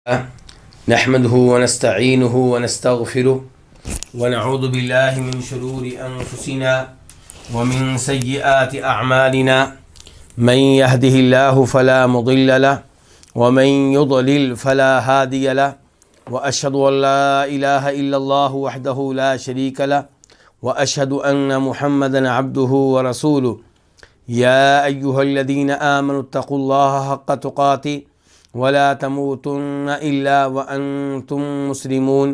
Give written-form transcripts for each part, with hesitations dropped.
نحمده ونستعينه ونستغفره ونعوذ بالله من شرور أنفسنا ومن سيئات أعمالنا من يهده الله فلا مضل له ومن يضلل فلا هادي له وأشهد أن لا إله إلا الله وحده لا شريك له وأشهد أن محمدا عبده ورسوله يا أيها الذين آمنوا اتقوا الله حق تقاته ولا تموتن إلا وأنتم مسلمون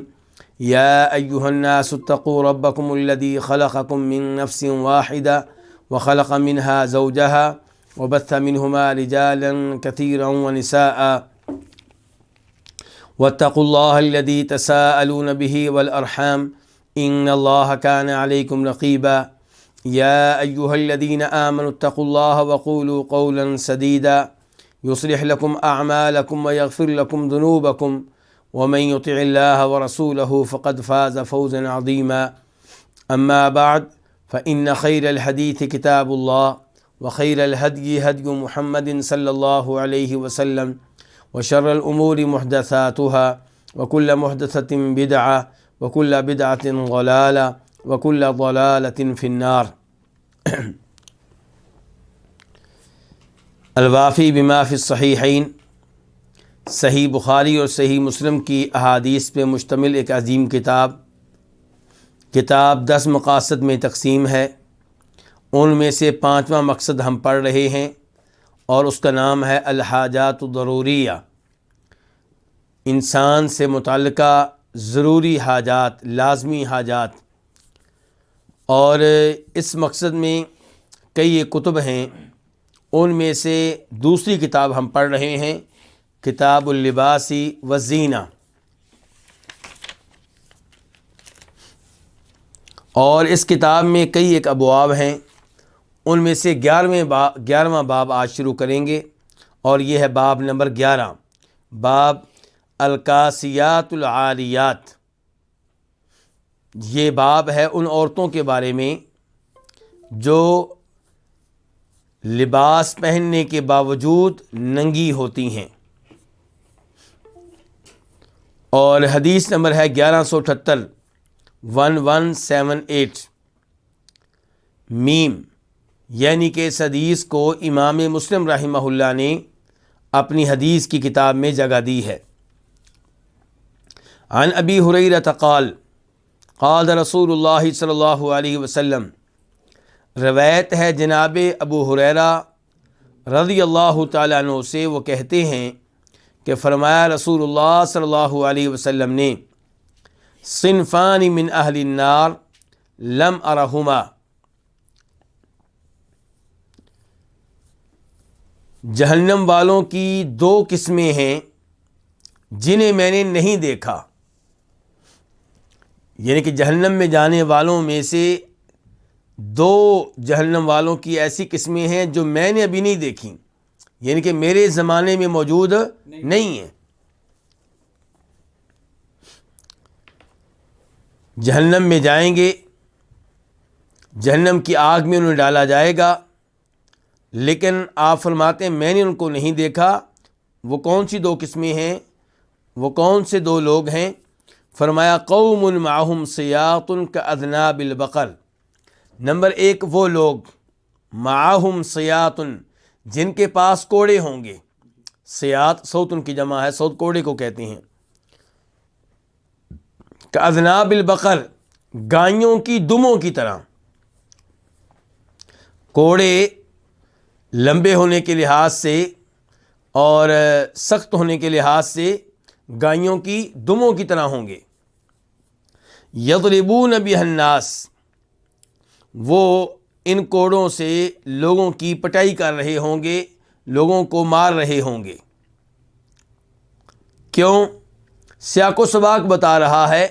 يا أيها الناس اتقوا ربكم الذي خلقكم من نفس واحدة وخلق منها زوجها وبث منهما رجالا كثيرا ونساء واتقوا الله الذي تساءلون به والأرحام إن الله كان عليكم رقيبا يا أيها الذين آمنوا اتقوا الله وقولوا قولا سديدا يصلح لكم أعمالكم ويغفر لكم ذنوبكم ومن يطع الله ورسوله فقد فاز فوزا عظيما أما بعد فإن خير الحديث كتاب الله وخير الهدي هدي محمد صلى الله عليه وسلم وشر الأمور محدثاتها وكل محدثة بدعة وكل بدعة ضلالة وكل ضلالة في النار الوافی بما فی الصحیحین، صحیح بخاری اور صحیح مسلم کی احادیث پہ مشتمل ایک عظیم کتاب 10 مقاصد میں تقسیم ہے۔ ان میں سے 5واں مقصد ہم پڑھ رہے ہیں اور اس کا نام ہے الحاجات الضروریہ، انسان سے متعلقہ ضروری حاجات، لازمی حاجات۔ اور اس مقصد میں کئی کتب ہیں، ان میں سے دوسری کتاب ہم پڑھ رہے ہیں کتاب اللباس والزینہ، اور اس کتاب میں کئی ایک ابواب ہیں، ان میں سے 11واں باب آج شروع کریں گے، اور یہ ہے باب نمبر 11، باب الکاسیات العاریات۔ یہ باب ہے ان عورتوں کے بارے میں جو لباس پہننے کے باوجود ننگی ہوتی ہیں، اور حدیث نمبر ہے 1178 1178 میم، یعنی کہ اس حدیث کو امام مسلم رحمہ اللہ نے اپنی حدیث کی کتاب میں جگہ دی ہے۔ عن ابی ہریرہ قال قال رسول اللہ صلی اللہ علیہ وسلم، روایت ہے جناب ابو ہریرہ رضی اللہ تعالیٰ عنہ سے، وہ کہتے ہیں کہ فرمایا رسول اللہ صلی اللہ علیہ وسلم نے، صنفان من اہل النار لم ارہما، جہنم والوں کی 2 قسمیں ہیں جنہیں میں نے نہیں دیکھا، یعنی کہ جہنم میں جانے والوں میں سے 2 جہنم والوں کی ایسی قسمیں ہیں جو میں نے ابھی نہیں دیکھی، یعنی کہ میرے زمانے میں موجود نہیں ہیں۔ جہنم میں جائیں گے، جہنم کی آگ میں انہیں ڈالا جائے گا، لیکن آپ فرماتے ہیں میں نے ان کو نہیں دیکھا۔ وہ کون سی 2 قسمیں ہیں، وہ کون سے 2 لوگ ہیں؟ فرمایا قوم معہم سیاط کاذناب البقر، نمبر 1 وہ لوگ معہم سیاط، جن کے پاس کوڑے ہوں گے۔ سیاط صوت ان کی جمع ہے، صوت کوڑے کو کہتے ہیں۔ کاذناب البقر، گائیوں کی دموں کی طرح۔ کوڑے لمبے ہونے کے لحاظ سے اور سخت ہونے کے لحاظ سے گائیوں کی دموں کی طرح ہوں گے۔ یضربون بها الناس، وہ ان کوڑوں سے لوگوں کی پٹائی کر رہے ہوں گے، لوگوں کو مار رہے ہوں گے۔ کیوں؟ سیاق و سباق بتا رہا ہے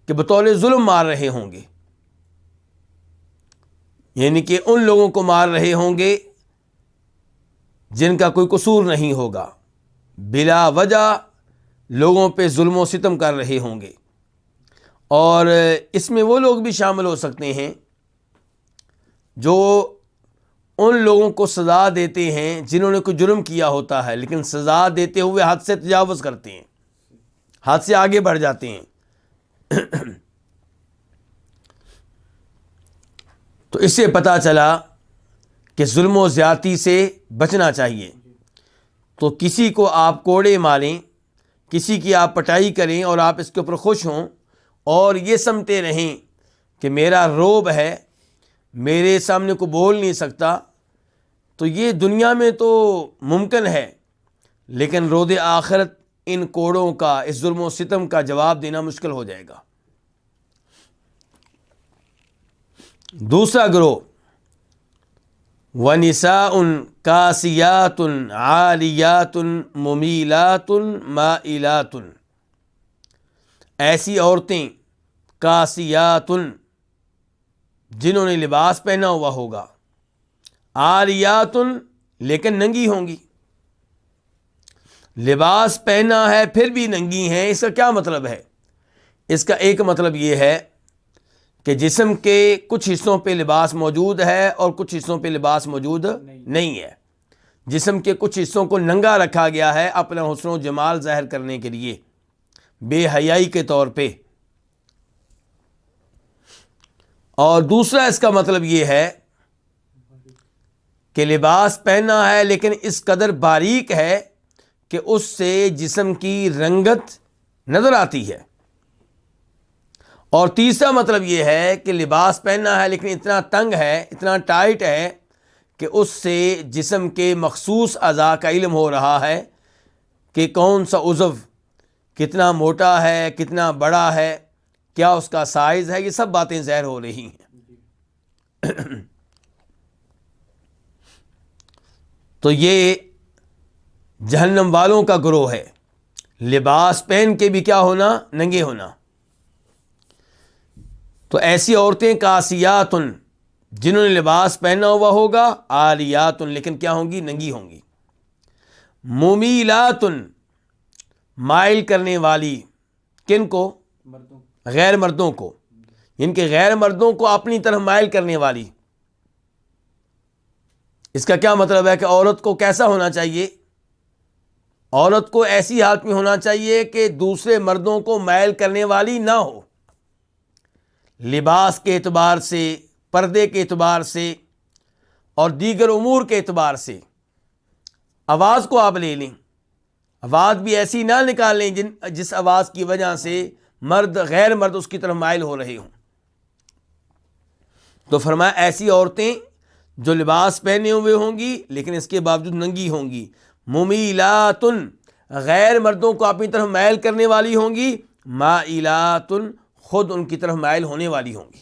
کہ بطور ظلم مار رہے ہوں گے، یعنی کہ ان لوگوں کو مار رہے ہوں گے جن کا کوئی قصور نہیں ہوگا، بلا وجہ لوگوں پہ ظلم و ستم کر رہے ہوں گے۔ اور اس میں وہ لوگ بھی شامل ہو سکتے ہیں جو ان لوگوں کو سزا دیتے ہیں جنہوں نے کوئی جرم کیا ہوتا ہے، لیکن سزا دیتے ہوئے حد سے تجاوز کرتے ہیں، حد سے آگے بڑھ جاتے ہیں۔ تو اس سے پتہ چلا کہ ظلم و زیادتی سے بچنا چاہیے۔ تو کسی کو آپ کوڑے ماریں، کسی کی آپ پٹائی کریں اور آپ اس کے اوپر خوش ہوں اور یہ سمجھتے رہیں کہ میرا روب ہے، میرے سامنے کو بول نہیں سکتا، تو یہ دنیا میں تو ممکن ہے، لیکن روز آخرت ان کوڑوں کا، اس ظلم و ستم کا جواب دینا مشکل ہو جائے گا۔ دوسرا گروہ، وَنِسَاءٌ كَاسِيَاتٌ عَارِيَاتٌ مُمِيلَاتٌ مَائِلَاتٌ، ایسی عورتیں کاسیات جنہوں نے لباس پہنا ہوا ہوگا، عاریات لیکن ننگی ہوں گی۔ لباس پہنا ہے پھر بھی ننگی ہیں، اس کا کیا مطلب ہے؟ اس کا ایک مطلب یہ ہے کہ جسم کے کچھ حصوں پہ لباس موجود ہے اور کچھ حصوں پہ لباس موجود نہیں ہے۔ جسم کے کچھ حصوں کو ننگا رکھا گیا ہے اپنا حسن و جمال ظاہر کرنے کے لیے، بے حیائی کے طور پہ۔ اور دوسرا اس کا مطلب یہ ہے کہ لباس پہنا ہے لیکن اس قدر باریک ہے کہ اس سے جسم کی رنگت نظر آتی ہے۔ اور تیسرا مطلب یہ ہے کہ لباس پہنا ہے لیکن اتنا تنگ ہے، اتنا ٹائٹ ہے کہ اس سے جسم کے مخصوص اعضاء کا علم ہو رہا ہے کہ کون سا عضو کتنا موٹا ہے، کتنا بڑا ہے، کیا اس کا سائز ہے، یہ سب باتیں ظاہر ہو رہی ہیں۔ تو یہ جہنم والوں کا گروہ ہے، لباس پہن کے بھی کیا ہونا؟ ننگے ہونا۔ تو ایسی عورتیں کاسیات جنہوں نے لباس پہنا ہوا ہوگا، عاریات لیکن کیا ہوں گی؟ ننگی ہوں گی۔ ممیلات مائل کرنے والی، کن کو؟ غیر مردوں کو، ان کے غیر مردوں کو اپنی طرف مائل کرنے والی۔ اس کا کیا مطلب ہے کہ عورت کو کیسا ہونا چاہیے؟ عورت کو ایسی حالت میں ہونا چاہیے کہ دوسرے مردوں کو مائل کرنے والی نہ ہو، لباس کے اعتبار سے، پردے کے اعتبار سے اور دیگر امور کے اعتبار سے۔ آواز کو آپ لے لیں، آواز بھی ایسی نہ نکالیں جس آواز کی وجہ سے مرد، غیر مرد اس کی طرف مائل ہو رہے ہوں۔ تو فرمایا ایسی عورتیں جو لباس پہنے ہوئے ہوں گی لیکن اس کے باوجود ننگی ہوں گی، ممیلات غیر مردوں کو اپنی طرف مائل کرنے والی ہوں گی، مائلات خود ان کی طرف مائل ہونے والی ہوں گی۔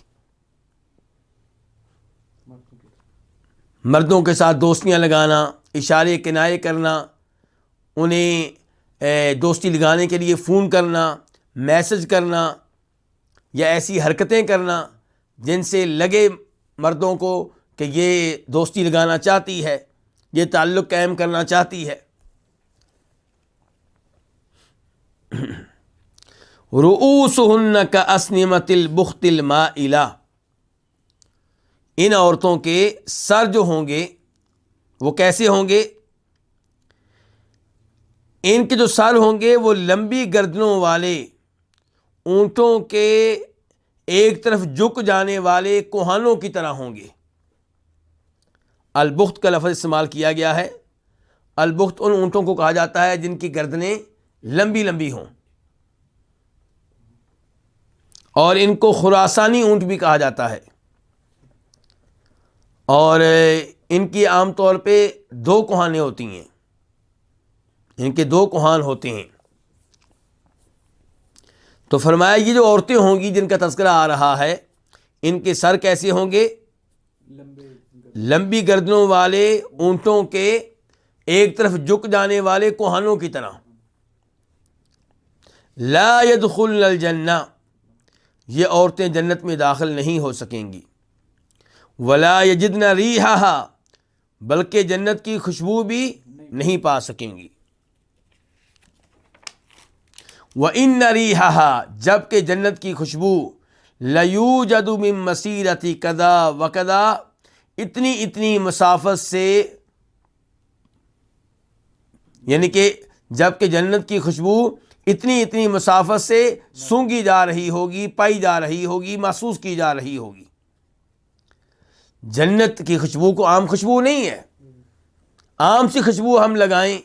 مردوں کے ساتھ دوستیاں لگانا، اشارے کنائے کرنا، انہیں دوستی لگانے کے لیے فون کرنا، میسج کرنا یا ایسی حرکتیں کرنا جن سے لگے مردوں کو کہ یہ دوستی لگانا چاہتی ہے، یہ تعلق قائم کرنا چاہتی ہے۔ رؤوسہن کاسنمۃ البخت المائلہ، ان عورتوں کے سر جو ہوں گے وہ کیسے ہوں گے؟ ان کے جو سر ہوں گے وہ لمبی گردنوں والے، اونٹوں کے ایک طرف جھک جانے والے کوہانوں کی طرح ہوں گے۔ البخت کا لفظ استعمال کیا گیا ہے۔ البخت ان اونٹوں کو کہا جاتا ہے جن کی گردنیں لمبی لمبی ہوں، اور ان کو خراسانی اونٹ بھی کہا جاتا ہے، اور ان کی عام طور پہ دو کوہانے ہوتی ہیں، ان کے دو کوہان ہوتے ہیں۔ تو فرمایا یہ جو عورتیں ہوں گی جن کا تذکرہ آ رہا ہے، ان کے سر کیسے ہوں گے؟ لمبی گردنوں والے اونٹوں کے ایک طرف جھک جانے والے کوہانوں کی طرح۔ لا يدخلن الجنہ، یہ عورتیں جنت میں داخل نہیں ہو سکیں گی۔ ولا یجدن ریحہا، بلکہ جنت کی خوشبو بھی نہیں پا سکیں گی۔ وَإِنَّ رِيحَهَا، جبکہ جنت کی خوشبو لَيُوجَدُ مِن مَسِيرَةِ كَذَا وَكَذَا، اتنی مسافت سے، یعنی کہ جبکہ جنت کی خوشبو اتنی مسافت سے سونگھی جا رہی ہوگی، پائی جا رہی ہوگی، محسوس کی جا رہی ہوگی۔ جنت کی خوشبو کو عام خوشبو نہیں ہے۔ عام سی خوشبو ہم لگائیں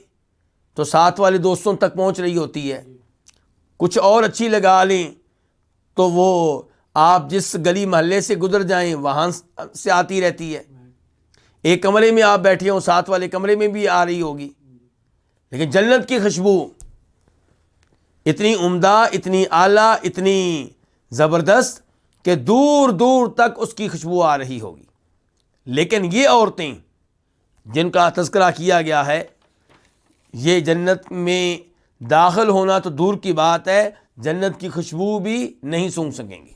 تو ساتھ والے دوستوں تک پہنچ رہی ہوتی ہے، کچھ اور اچھی لگا لیں تو وہ آپ جس گلی محلے سے گزر جائیں وہاں سے آتی رہتی ہے۔ ایک کمرے میں آپ بیٹھے ہوں، ساتھ والے کمرے میں بھی آ رہی ہوگی۔ لیکن جنت کی خوشبو اتنی عمدہ، اتنی اعلیٰ، اتنی زبردست کہ دور دور تک اس کی خوشبو آ رہی ہوگی۔ لیکن یہ عورتیں جن کا تذکرہ کیا گیا ہے، یہ جنت میں داخل ہونا تو دور کی بات ہے، جنت کی خوشبو بھی نہیں سونگھ سکیں گی۔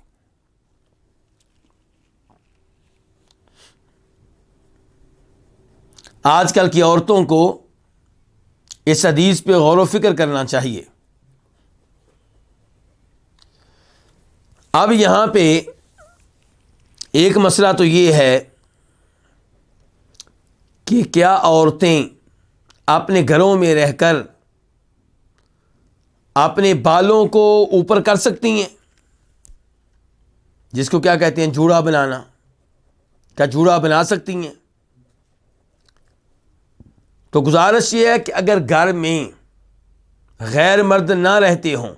آج کل کی عورتوں کو اس حدیث پہ غور و فکر کرنا چاہیے۔ اب یہاں پہ ایک مسئلہ تو یہ ہے کہ کیا عورتیں اپنے گھروں میں رہ کر اپنے بالوں کو اوپر کر سکتی ہیں، جس کو کیا کہتے ہیں جوڑا بنانا؟ کیا جوڑا بنا سکتی ہیں؟ تو گزارش یہ ہے کہ اگر گھر میں غیر مرد نہ رہتے ہوں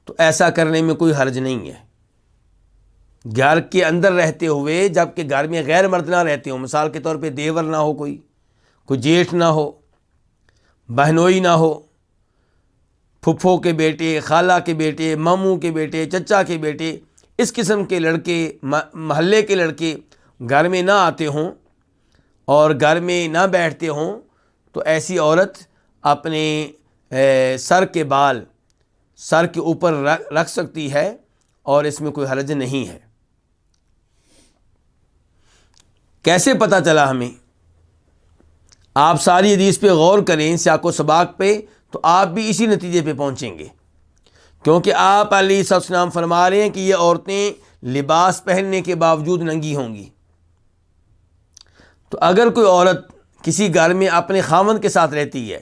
تو ایسا کرنے میں کوئی حرج نہیں ہے۔ گھر کے اندر رہتے ہوئے جبکہ گھر میں غیر مرد نہ رہتے ہوں، مثال کے طور پہ دیور نہ ہو، کوئی جیٹھ نہ ہو، بہنوئی نہ ہو، پھپھو کے بیٹے، خالہ کے بیٹے، ماموں کے بیٹے، چچا کے بیٹے، اس قسم کے لڑکے، محلے کے لڑکے گھر میں نہ آتے ہوں اور گھر میں نہ بیٹھتے ہوں تو ایسی عورت اپنے سر کے بال سر کے اوپر رکھ سکتی ہے اور اس میں کوئی حرج نہیں ہے۔ کیسے پتہ چلا ہمیں؟ آپ ساری حدیث پہ غور کریں، سیاق و سباق پہ، تو آپ بھی اسی نتیجے پہ پہنچیں گے، کیونکہ آپ علیہ السلام فرما رہے ہیں کہ یہ عورتیں لباس پہننے کے باوجود ننگی ہوں گی۔ تو اگر کوئی عورت کسی گھر میں اپنے خاوند کے ساتھ رہتی ہے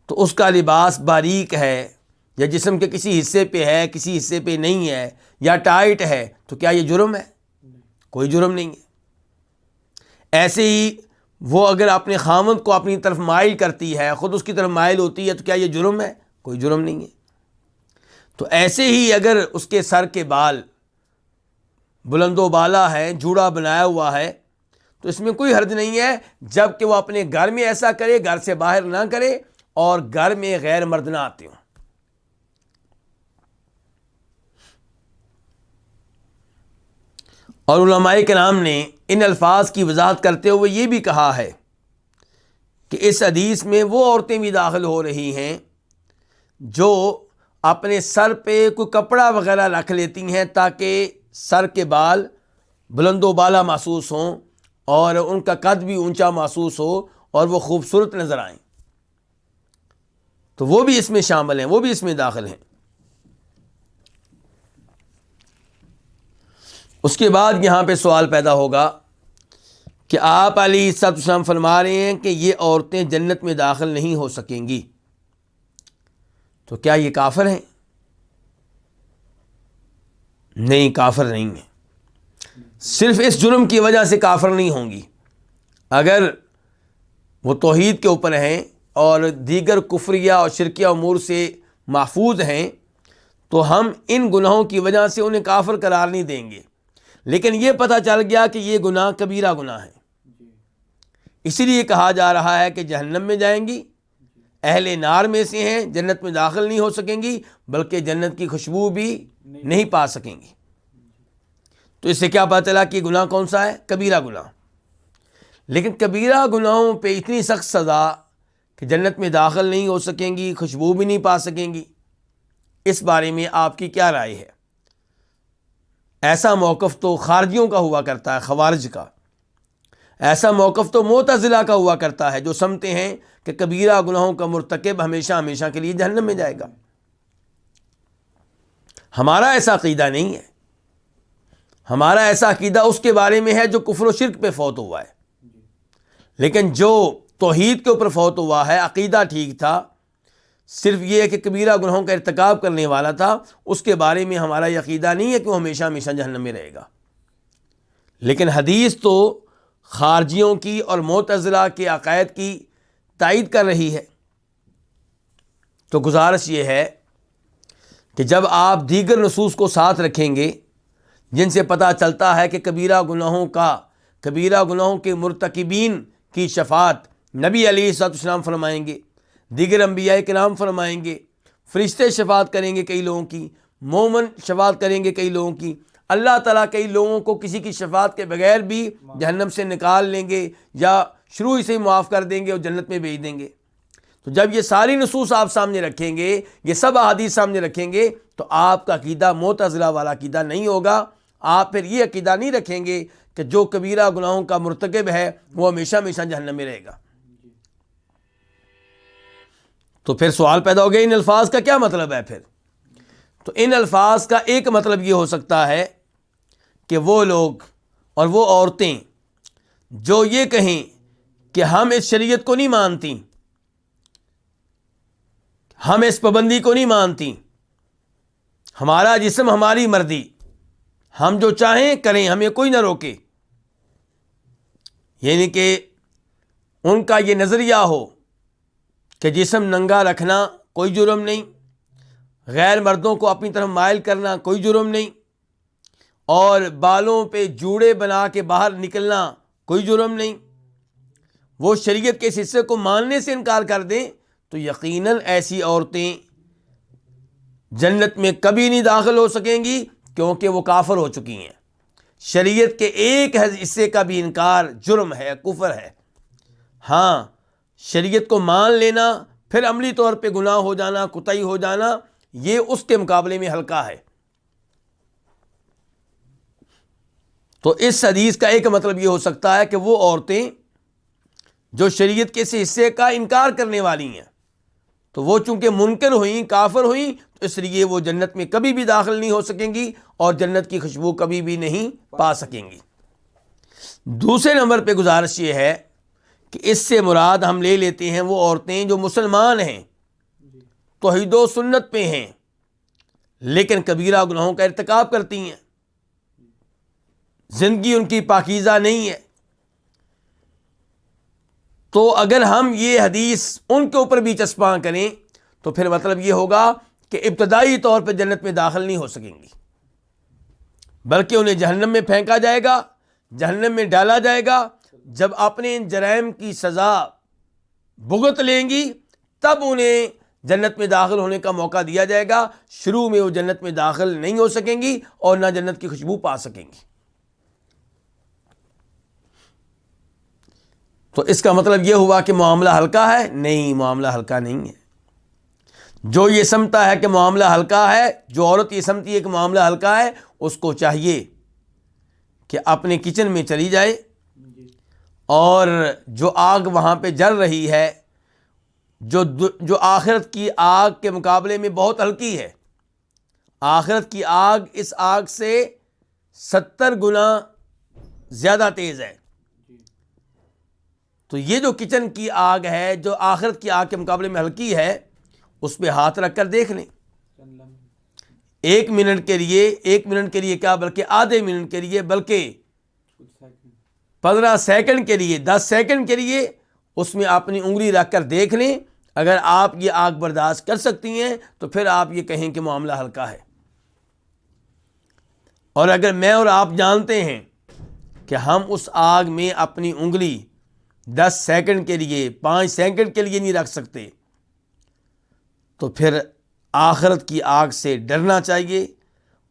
تو اس کا لباس باریک ہے یا جسم کے کسی حصے پہ ہے، کسی حصے پہ نہیں ہے، یا ٹائٹ ہے، تو کیا یہ جرم ہے؟ کوئی جرم نہیں ہے۔ ایسے ہی وہ اگر اپنے خاوند کو اپنی طرف مائل کرتی ہے، خود اس کی طرف مائل ہوتی ہے، تو کیا یہ جرم ہے؟ کوئی جرم نہیں ہے۔ تو ایسے ہی اگر اس کے سر کے بال بلند و بالا ہیں، جوڑا بنایا ہوا ہے، تو اس میں کوئی حرج نہیں ہے، جب کہ وہ اپنے گھر میں ایسا کرے، گھر سے باہر نہ کرے اور گھر میں غیر مرد نہ آتے ہوں۔ اور علماء کرام نے ان الفاظ کی وضاحت کرتے ہوئے یہ بھی کہا ہے کہ اس حدیث میں وہ عورتیں بھی داخل ہو رہی ہیں جو اپنے سر پہ کوئی کپڑا وغیرہ رکھ لیتی ہیں تاکہ سر کے بال بلند و بالا محسوس ہوں اور ان کا قد بھی اونچا محسوس ہو اور وہ خوبصورت نظر آئیں، تو وہ بھی اس میں شامل ہیں، وہ بھی اس میں داخل ہیں۔ اس کے بعد یہاں پہ سوال پیدا ہوگا کہ آپ علیہ السلام فرما رہے ہیں کہ یہ عورتیں جنت میں داخل نہیں ہو سکیں گی، تو کیا یہ کافر ہیں؟ نہیں، کافر نہیں ہیں۔ صرف اس جرم کی وجہ سے کافر نہیں ہوں گی۔ اگر وہ توحید کے اوپر ہیں اور دیگر کفریہ اور شرکیہ امور سے محفوظ ہیں تو ہم ان گناہوں کی وجہ سے انہیں کافر قرار نہیں دیں گے، لیکن یہ پتہ چل گیا کہ یہ گناہ کبیرہ گناہ ہے، اسی لیے کہا جا رہا ہے کہ جہنم میں جائیں گی، اہل نار میں سے ہیں، جنت میں داخل نہیں ہو سکیں گی، بلکہ جنت کی خوشبو بھی نہیں پا سکیں گی۔ تو اس سے کیا پتہ چلا کہ گناہ کون سا ہے؟ کبیرہ گناہ۔ لیکن کبیرہ گناہوں پہ اتنی سخت سزا کہ جنت میں داخل نہیں ہو سکیں گی، خوشبو بھی نہیں پا سکیں گی، اس بارے میں آپ کی کیا رائے ہے؟ ایسا موقف تو خارجیوں کا ہوا کرتا ہے، خوارج کا۔ ایسا موقف تو معتزلہ کا ہوا کرتا ہے، جو سمجھتے ہیں کہ کبیرہ گناہوں کا مرتکب ہمیشہ ہمیشہ کے لیے جہنم میں جائے گا۔ ہمارا ایسا عقیدہ نہیں ہے۔ ہمارا ایسا عقیدہ اس کے بارے میں ہے جو کفر و شرک پہ فوت ہوا ہے، لیکن جو توحید کے اوپر فوت ہوا ہے، عقیدہ ٹھیک تھا، صرف یہ ہے کہ کبیرہ گناہوں کا ارتکاب کرنے والا تھا، اس کے بارے میں ہمارا یہ عقیدہ نہیں ہے کہ وہ ہمیشہ ہمیشہ جہنم میں رہے گا۔ لیکن حدیث تو خارجیوں کی اور معتزلہ کے عقائد کی تائید کر رہی ہے۔ تو گزارش یہ ہے کہ جب آپ دیگر نصوص کو ساتھ رکھیں گے جن سے پتہ چلتا ہے کہ کبیرہ گناہوں کے مرتکبین کی شفاعت نبی علیہ الصلوۃ والسلام فرمائیں گے، دیگر انبیاء کرام فرمائیں گے، فرشتے شفاعت کریں گے کئی لوگوں کی، مومن شفاعت کریں گے کئی لوگوں کی، اللہ تعالیٰ کئی لوگوں کو کسی کی شفاعت کے بغیر بھی جہنم سے نکال لیں گے یا شروع سے ہی معاف کر دیں گے اور جنت میں بھیج دیں گے۔ تو جب یہ ساری نصوص آپ سامنے رکھیں گے، یہ سب احادیث سامنے رکھیں گے، تو آپ کا عقیدہ معتزلہ والا عقیدہ نہیں ہوگا۔ آپ پھر یہ عقیدہ نہیں رکھیں گے کہ جو کبیرہ گناہوں کا مرتکب ہے وہ ہمیشہ ہمیشہ جہنم میں رہے گا۔ تو پھر سوال پیدا ہو گیا ان الفاظ کا کیا مطلب ہے پھر؟ تو ان الفاظ کا ایک مطلب یہ ہو سکتا ہے کہ وہ لوگ اور وہ عورتیں جو یہ کہیں کہ ہم اس شریعت کو نہیں مانتی، ہم اس پابندی کو نہیں مانتی، ہمارا جسم ہماری مرضی، ہم جو چاہیں کریں، ہمیں کوئی نہ روکے، یعنی کہ ان کا یہ نظریہ ہو کہ جسم ننگا رکھنا کوئی جرم نہیں، غیر مردوں کو اپنی طرف مائل کرنا کوئی جرم نہیں، اور بالوں پہ جوڑے بنا کے باہر نکلنا کوئی جرم نہیں، وہ شریعت کے اس حصے کو ماننے سے انکار کر دیں تو یقیناً ایسی عورتیں جنت میں کبھی نہیں داخل ہو سکیں گی، کیونکہ وہ کافر ہو چکی ہیں۔ شریعت کے ایک حصے کا بھی انکار جرم ہے، کفر ہے۔ ہاں، شریعت کو مان لینا پھر عملی طور پہ گناہ ہو جانا، کوتاہی ہو جانا، یہ اس کے مقابلے میں ہلکا ہے۔ تو اس حدیث کا ایک مطلب یہ ہو سکتا ہے کہ وہ عورتیں جو شریعت کے اس حصے کا انکار کرنے والی ہیں، تو وہ چونکہ منکر ہوئیں، کافر ہوئیں، تو اس لیے وہ جنت میں کبھی بھی داخل نہیں ہو سکیں گی اور جنت کی خوشبو کبھی بھی نہیں پا سکیں گی۔ دوسرے نمبر پہ گزارش یہ ہے کہ اس سے مراد ہم لے لیتے ہیں وہ عورتیں جو مسلمان ہیں، توحید و سنت پہ ہیں، لیکن کبیرہ گناہوں کا ارتکاب کرتی ہیں، زندگی ان کی پاکیزہ نہیں ہے۔ تو اگر ہم یہ حدیث ان کے اوپر بھی چسپاں کریں تو پھر مطلب یہ ہوگا کہ ابتدائی طور پہ جنت میں داخل نہیں ہو سکیں گی، بلکہ انہیں جہنم میں پھینکا جائے گا، جہنم میں ڈالا جائے گا۔ جب اپنے ان جرائم کی سزا بھگت لیں گی تب انہیں جنت میں داخل ہونے کا موقع دیا جائے گا۔ شروع میں وہ جنت میں داخل نہیں ہو سکیں گی اور نہ جنت کی خوشبو پا سکیں گی۔ تو اس کا مطلب یہ ہوا کہ معاملہ ہلکا ہے؟ نہیں، معاملہ ہلکا نہیں ہے۔ جو یہ سمجھتا ہے کہ معاملہ ہلکا ہے، جو عورت یہ سمجھتی ہے کہ معاملہ ہلکا ہے، اس کو چاہیے کہ اپنے کچن میں چلی جائے اور جو آگ وہاں پہ جل رہی ہے، جو آخرت کی آگ کے مقابلے میں بہت ہلکی ہے، آخرت کی آگ اس آگ سے 70 گنا زیادہ تیز ہے۔ تو یہ جو کچن کی آگ ہے، جو آخرت کی آگ کے مقابلے میں ہلکی ہے، اس پہ ہاتھ رکھ کر دیکھ لیں۔ 1 منٹ کے لیے کیا، بلکہ آدھے منٹ کے لیے، بلکہ 15 سیکنڈ کے لیے، 10 سیکنڈ کے لیے اس میں اپنی انگلی رکھ کر دیکھ لیں۔ اگر آپ یہ آگ برداشت کر سکتی ہیں تو پھر آپ یہ کہیں کہ معاملہ ہلکا ہے۔ اور اگر میں اور آپ جانتے ہیں کہ ہم اس آگ میں اپنی انگلی 10 سیکنڈ کے لیے، 5 سیکنڈ کے لیے نہیں رکھ سکتے، تو پھر آخرت کی آگ سے ڈرنا چاہیے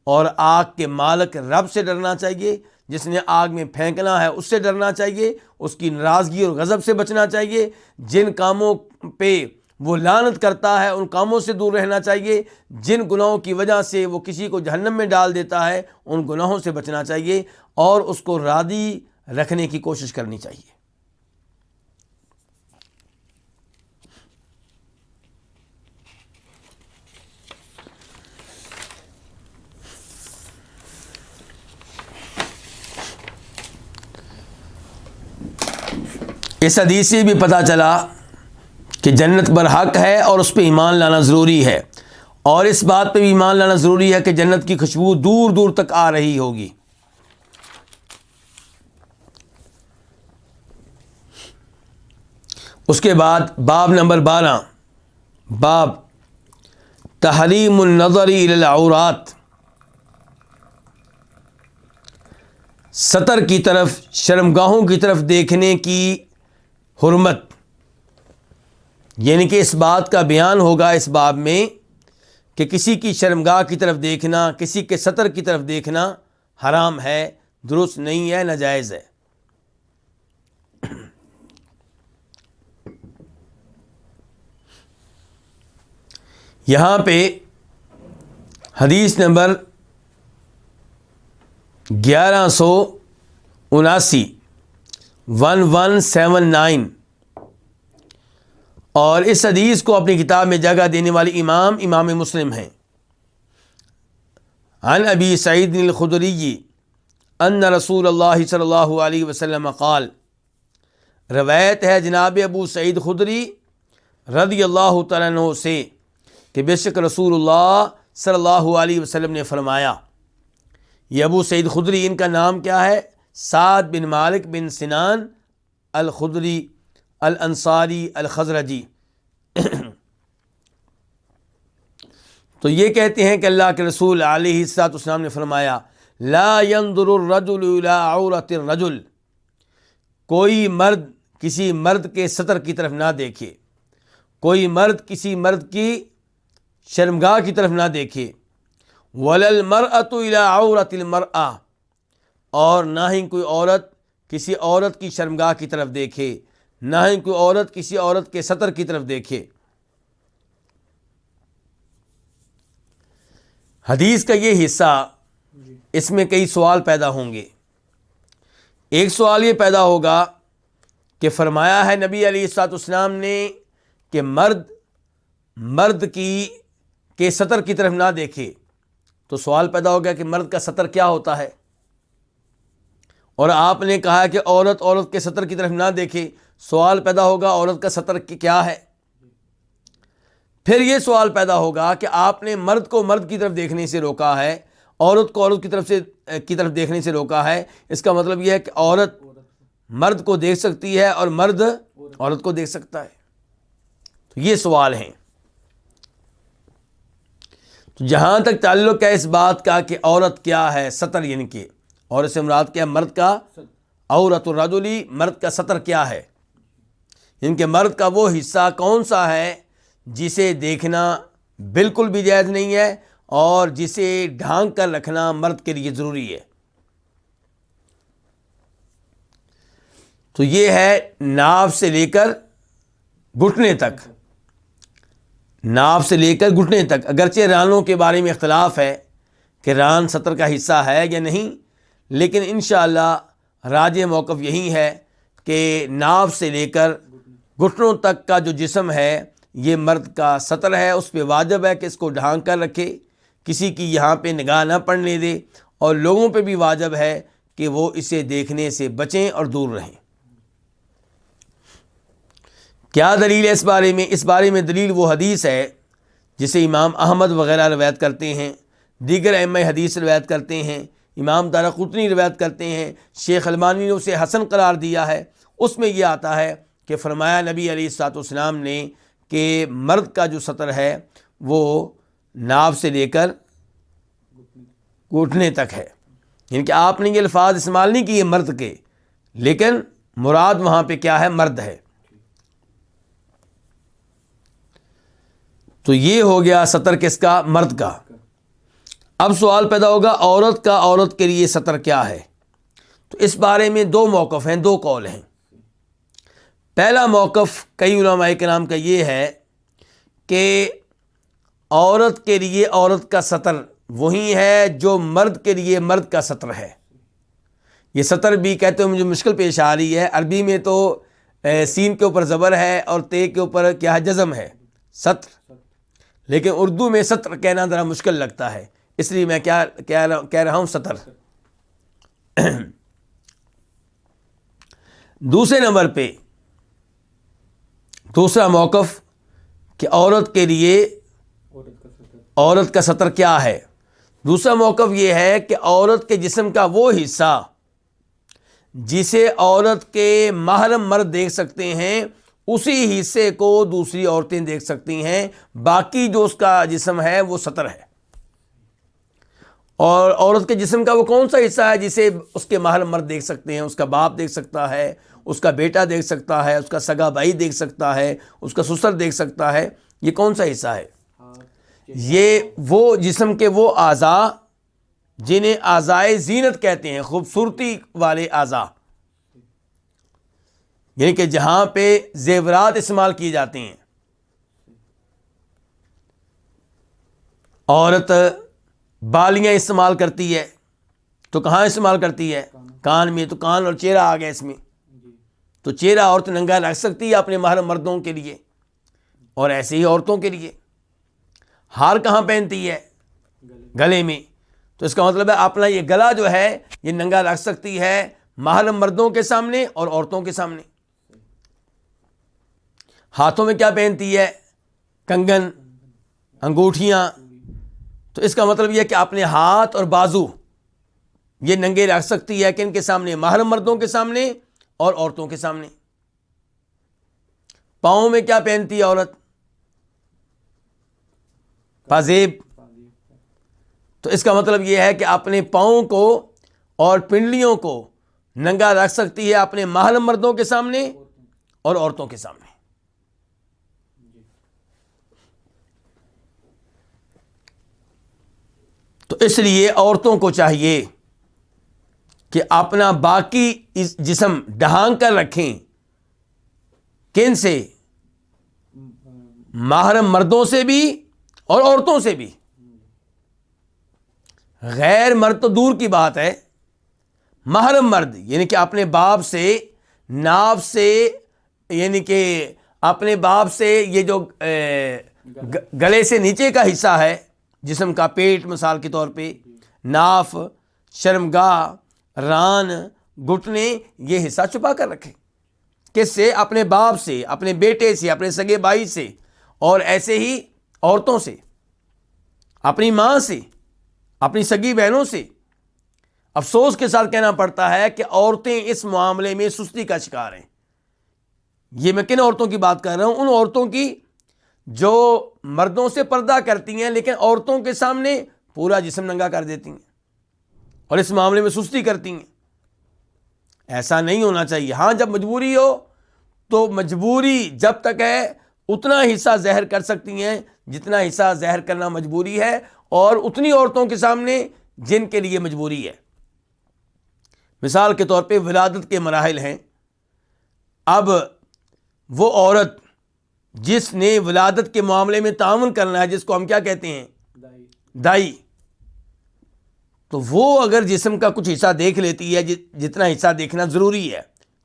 اور آگ کے مالک رب سے ڈرنا چاہیے، جس نے آگ میں پھینکنا ہے اس سے ڈرنا چاہیے، اس کی ناراضگی اور غضب سے بچنا چاہیے، جن کاموں پہ وہ لعنت کرتا ہے ان کاموں سے دور رہنا چاہیے، جن گناہوں کی وجہ سے وہ کسی کو جہنم میں ڈال دیتا ہے ان گناہوں سے بچنا چاہیے اور اس کو راضی رکھنے کی کوشش کرنی چاہیے۔ اس حدیث سے بھی پتہ چلا کہ جنت برحق ہے اور اس پہ ایمان لانا ضروری ہے، اور اس بات پہ بھی ایمان لانا ضروری ہے کہ جنت کی خوشبو دور دور تک آ رہی ہوگی۔ اس کے بعد باب نمبر 12، باب تحریم النظر الی العورات، ستر کی طرف، شرمگاہوں کی طرف دیکھنے کی حرمت، یعنی کہ اس بات کا بیان ہوگا اس باب میں کہ کسی کی شرمگاہ کی طرف دیکھنا، کسی کے ستر کی طرف دیکھنا حرام ہے، درست نہیں ہے، ناجائز ہے۔ یہاں پہ حدیث نمبر 1179 اور اس حدیث کو اپنی کتاب میں جگہ دینے والی امام مسلم ہیں۔ عن ابی سعید الخدری ان رسول اللہ صلی اللہ علیہ وسلم قال، روایت ہے جناب ابو سعید خدری رضی اللہ تعالیٰ عنہ سے کہ بے شک رسول اللہ صلی اللہ علیہ وسلم نے فرمایا۔ یہ ابو سعید خدری، ان کا نام کیا ہے؟ سعد بن مالک بن سنان الخدری الانصاری الخزرجی۔ تو یہ کہتے ہیں کہ اللہ کے رسول علیہ الصلوۃ والسلام نے فرمایا، لا ينظر الرجل الى عورت الرجل، کوئی مرد کسی مرد کے ستر کی طرف نہ دیکھے، کوئی مرد کسی مرد کی شرمگاہ کی طرف نہ دیکھے، ولا المرأة الى عورت المرأة، اور نہ ہی کوئی عورت کسی عورت کی شرمگاہ کی طرف دیکھے، نہ ہی کوئی عورت کسی عورت کے ستر کی طرف دیکھے۔ حدیث کا یہ حصہ، اس میں کئی سوال پیدا ہوں گے۔ ایک سوال یہ پیدا ہوگا کہ فرمایا ہے نبی علیہ الصلوۃ والسلام نے کہ مرد کے ستر کی طرف نہ دیکھے، تو سوال پیدا ہو گیا کہ مرد کا ستر کیا ہوتا ہے، اور آپ نے کہا کہ عورت کے ستر کی طرف نہ دیکھے، سوال پیدا ہوگا عورت کا ستر کیا ہے۔ پھر یہ سوال پیدا ہوگا کہ آپ نے مرد کو مرد کی طرف دیکھنے سے روکا ہے، عورت کو عورت کی طرف دیکھنے سے روکا ہے، اس کا مطلب یہ ہے کہ عورت مرد کو دیکھ سکتی ہے اور مرد عورت کو دیکھ سکتا ہے۔ تو یہ سوال ہیں۔ تو جہاں تک تعلق ہے اس بات کا کہ عورت کیا ہے، ستر، یعنی کہ عورت سے مراد کیا ہے؟ مرد کا، عورت الرجلی، مرد کا ستر کیا ہے، یعنی کہ مرد کا وہ حصہ کون سا ہے جسے دیکھنا بالکل بھی جائز نہیں ہے اور جسے ڈھانک کر رکھنا مرد کے لیے ضروری ہے۔ تو یہ ہے ناف سے لے کر گھٹنے تک، ناف سے لے کر گھٹنے تک۔ اگرچہ رانوں کے بارے میں اختلاف ہے کہ ران ستر کا حصہ ہے یا نہیں، لیکن انشاءاللہ راجح موقف یہی ہے کہ ناف سے لے کر گھٹنوں تک کا جو جسم ہے یہ مرد کا ستر ہے، اس پہ واجب ہے کہ اس کو ڈھانک کر رکھے، کسی کی یہاں پہ نگاہ نہ پڑنے دے، اور لوگوں پہ بھی واجب ہے کہ وہ اسے دیکھنے سے بچیں اور دور رہیں۔ کیا دلیل ہے اس بارے میں؟ اس بارے میں دلیل وہ حدیث ہے جسے امام احمد وغیرہ روایت کرتے ہیں، دیگر ائمہ حدیث روایت کرتے ہیں، امام دارقطنی روایت کرتے ہیں، شیخ البانی نے اسے حسن قرار دیا ہے۔ اس میں یہ آتا ہے کہ فرمایا نبی علیہ الصلوۃ والسلام نے کہ مرد کا جو ستر ہے وہ ناف سے لے کر گھٹنے تک ہے، یعنی کہ آپ نے یہ الفاظ استعمال نہیں کیے مرد کے، لیکن مراد وہاں پہ کیا ہے؟ مرد ہے۔ تو یہ ہو گیا ستر کس کا؟ مرد کا۔ اب سوال پیدا ہوگا عورت کا، عورت کے لیے ستر کیا ہے؟ تو اس بارے میں دو موقف ہیں، دو قول ہیں۔ پہلا موقف کئی علماء کرام کا یہ ہے کہ عورت کے لیے عورت کا ستر وہی ہے جو مرد کے لیے مرد کا ستر ہے۔ یہ ستر بھی کہتے ہیں مجھے مشکل پیش آ رہی ہے، عربی میں تو سین کے اوپر زبر ہے اور تے کے اوپر کیا ہے؟ جزم ہے، ستر، لیکن اردو میں ستر کہنا ذرا مشکل لگتا ہے، اس لیے میں کیا کہہ رہا ہوں؟ ستر۔ دوسرے دوسرا موقف کہ عورت کے لیے عورت کا سطر کیا ہے. دوسرا موقف یہ ہے کہ عورت کے جسم کا وہ حصہ جسے عورت کے محرم مرد دیکھ سکتے ہیں اسی حصے کو دوسری عورتیں دیکھ سکتی ہیں، باقی جو اس کا جسم ہے وہ سطر ہے. اور عورت کے جسم کا وہ کون سا حصہ ہے جسے اس کے محرم مرد دیکھ سکتے ہیں؟ اس کا باپ دیکھ سکتا ہے، اس کا بیٹا دیکھ سکتا ہے، اس کا سگا بھائی دیکھ سکتا ہے، اس کا سسر دیکھ سکتا ہے. یہ کون سا حصہ ہے؟ یہ وہ جسم کے وہ اعضاء جنہیں اعضائے زینت کہتے ہیں، خوبصورتی والے اعضاء، یعنی کہ جہاں پہ زیورات استعمال کیے جاتے ہیں. عورت بالیاں استعمال کرتی ہے تو کہاں استعمال کرتی ہے؟ کان میں. تو کان اور چہرہ آ گیا اس میں. تو چہرہ عورت ننگا رکھ سکتی ہے اپنے محرم مردوں کے لیے، اور ایسے ہی عورتوں کے لیے. ہار کہاں پہنتی ہے؟ گلے میں. تو اس کا مطلب ہے اپنا یہ گلا جو ہے یہ ننگا رکھ سکتی ہے محرم مردوں کے سامنے اور عورتوں کے سامنے. ہاتھوں میں کیا پہنتی ہے؟ کنگن، انگوٹھیاں. تو اس کا مطلب یہ ہے کہ اپنے ہاتھ اور بازو یہ ننگے رکھ سکتی ہے کہ ان کے سامنے، محرم مردوں کے سامنے اور عورتوں کے سامنے. پاؤں میں کیا پہنتی ہے عورت؟ پازیب. تو اس کا مطلب یہ ہے کہ اپنے پاؤں کو اور پنڈلیوں کو ننگا رکھ سکتی ہے اپنے محرم مردوں کے سامنے اور عورتوں کے سامنے. تو اس لیے عورتوں کو چاہیے کہ اپنا باقی اس جسم ڈھانک کر رکھیں. کن سے؟ محرم مردوں سے بھی اور عورتوں سے بھی. غیر مرد تو دور کی بات ہے، محرم مرد یعنی کہ اپنے باپ سے، ناف سے، یعنی کہ اپنے باپ سے یہ جو گلے سے نیچے کا حصہ ہے جسم کا، پیٹ مثال کے طور پہ، ناف، شرمگاہ، ران، گھٹنے، یہ حصہ چھپا کر رکھیں. کس سے؟ اپنے باپ سے، اپنے بیٹے سے، اپنے سگے بھائی سے، اور ایسے ہی عورتوں سے، اپنی ماں سے، اپنی سگی بہنوں سے. افسوس کے ساتھ کہنا پڑتا ہے کہ عورتیں اس معاملے میں سستی کا شکار ہیں. یہ میں کن عورتوں کی بات کر رہا ہوں؟ ان عورتوں کی جو مردوں سے پردہ کرتی ہیں لیکن عورتوں کے سامنے پورا جسم ننگا کر دیتی ہیں اور اس معاملے میں سستی کرتی ہیں. ایسا نہیں ہونا چاہیے. ہاں جب مجبوری ہو تو مجبوری جب تک ہے اتنا حصہ ظاہر کر سکتی ہیں جتنا حصہ ظاہر کرنا مجبوری ہے، اور اتنی عورتوں کے سامنے جن کے لیے مجبوری ہے. مثال کے طور پہ ولادت کے مراحل ہیں. اب وہ عورت جس نے ولادت کے معاملے میں تعاون کرنا ہے، جس کو ہم کیا کہتے ہیں؟ دائی. تو وہ اگر جسم کا کچھ حصہ دیکھ لیتی ہے جتنا حصہ دیکھنا ضروری ہے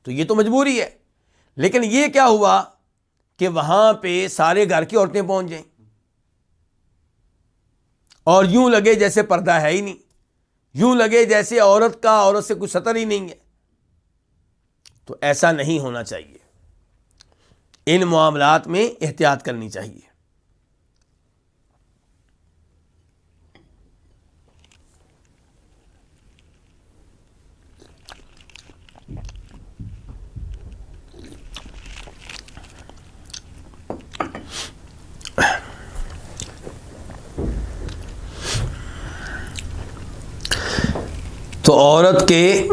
تو یہ تو مجبوری ہے. لیکن یہ کیا ہوا کہ وہاں پہ سارے گھر کی عورتیں پہنچ جائیں اور یوں لگے جیسے پردہ ہے ہی نہیں، یوں لگے جیسے عورت کا عورت سے کوئی سطر ہی نہیں ہے. تو ایسا نہیں ہونا چاہیے. ان معاملات میں احتیاط کرنی چاہیے. تو عورت کے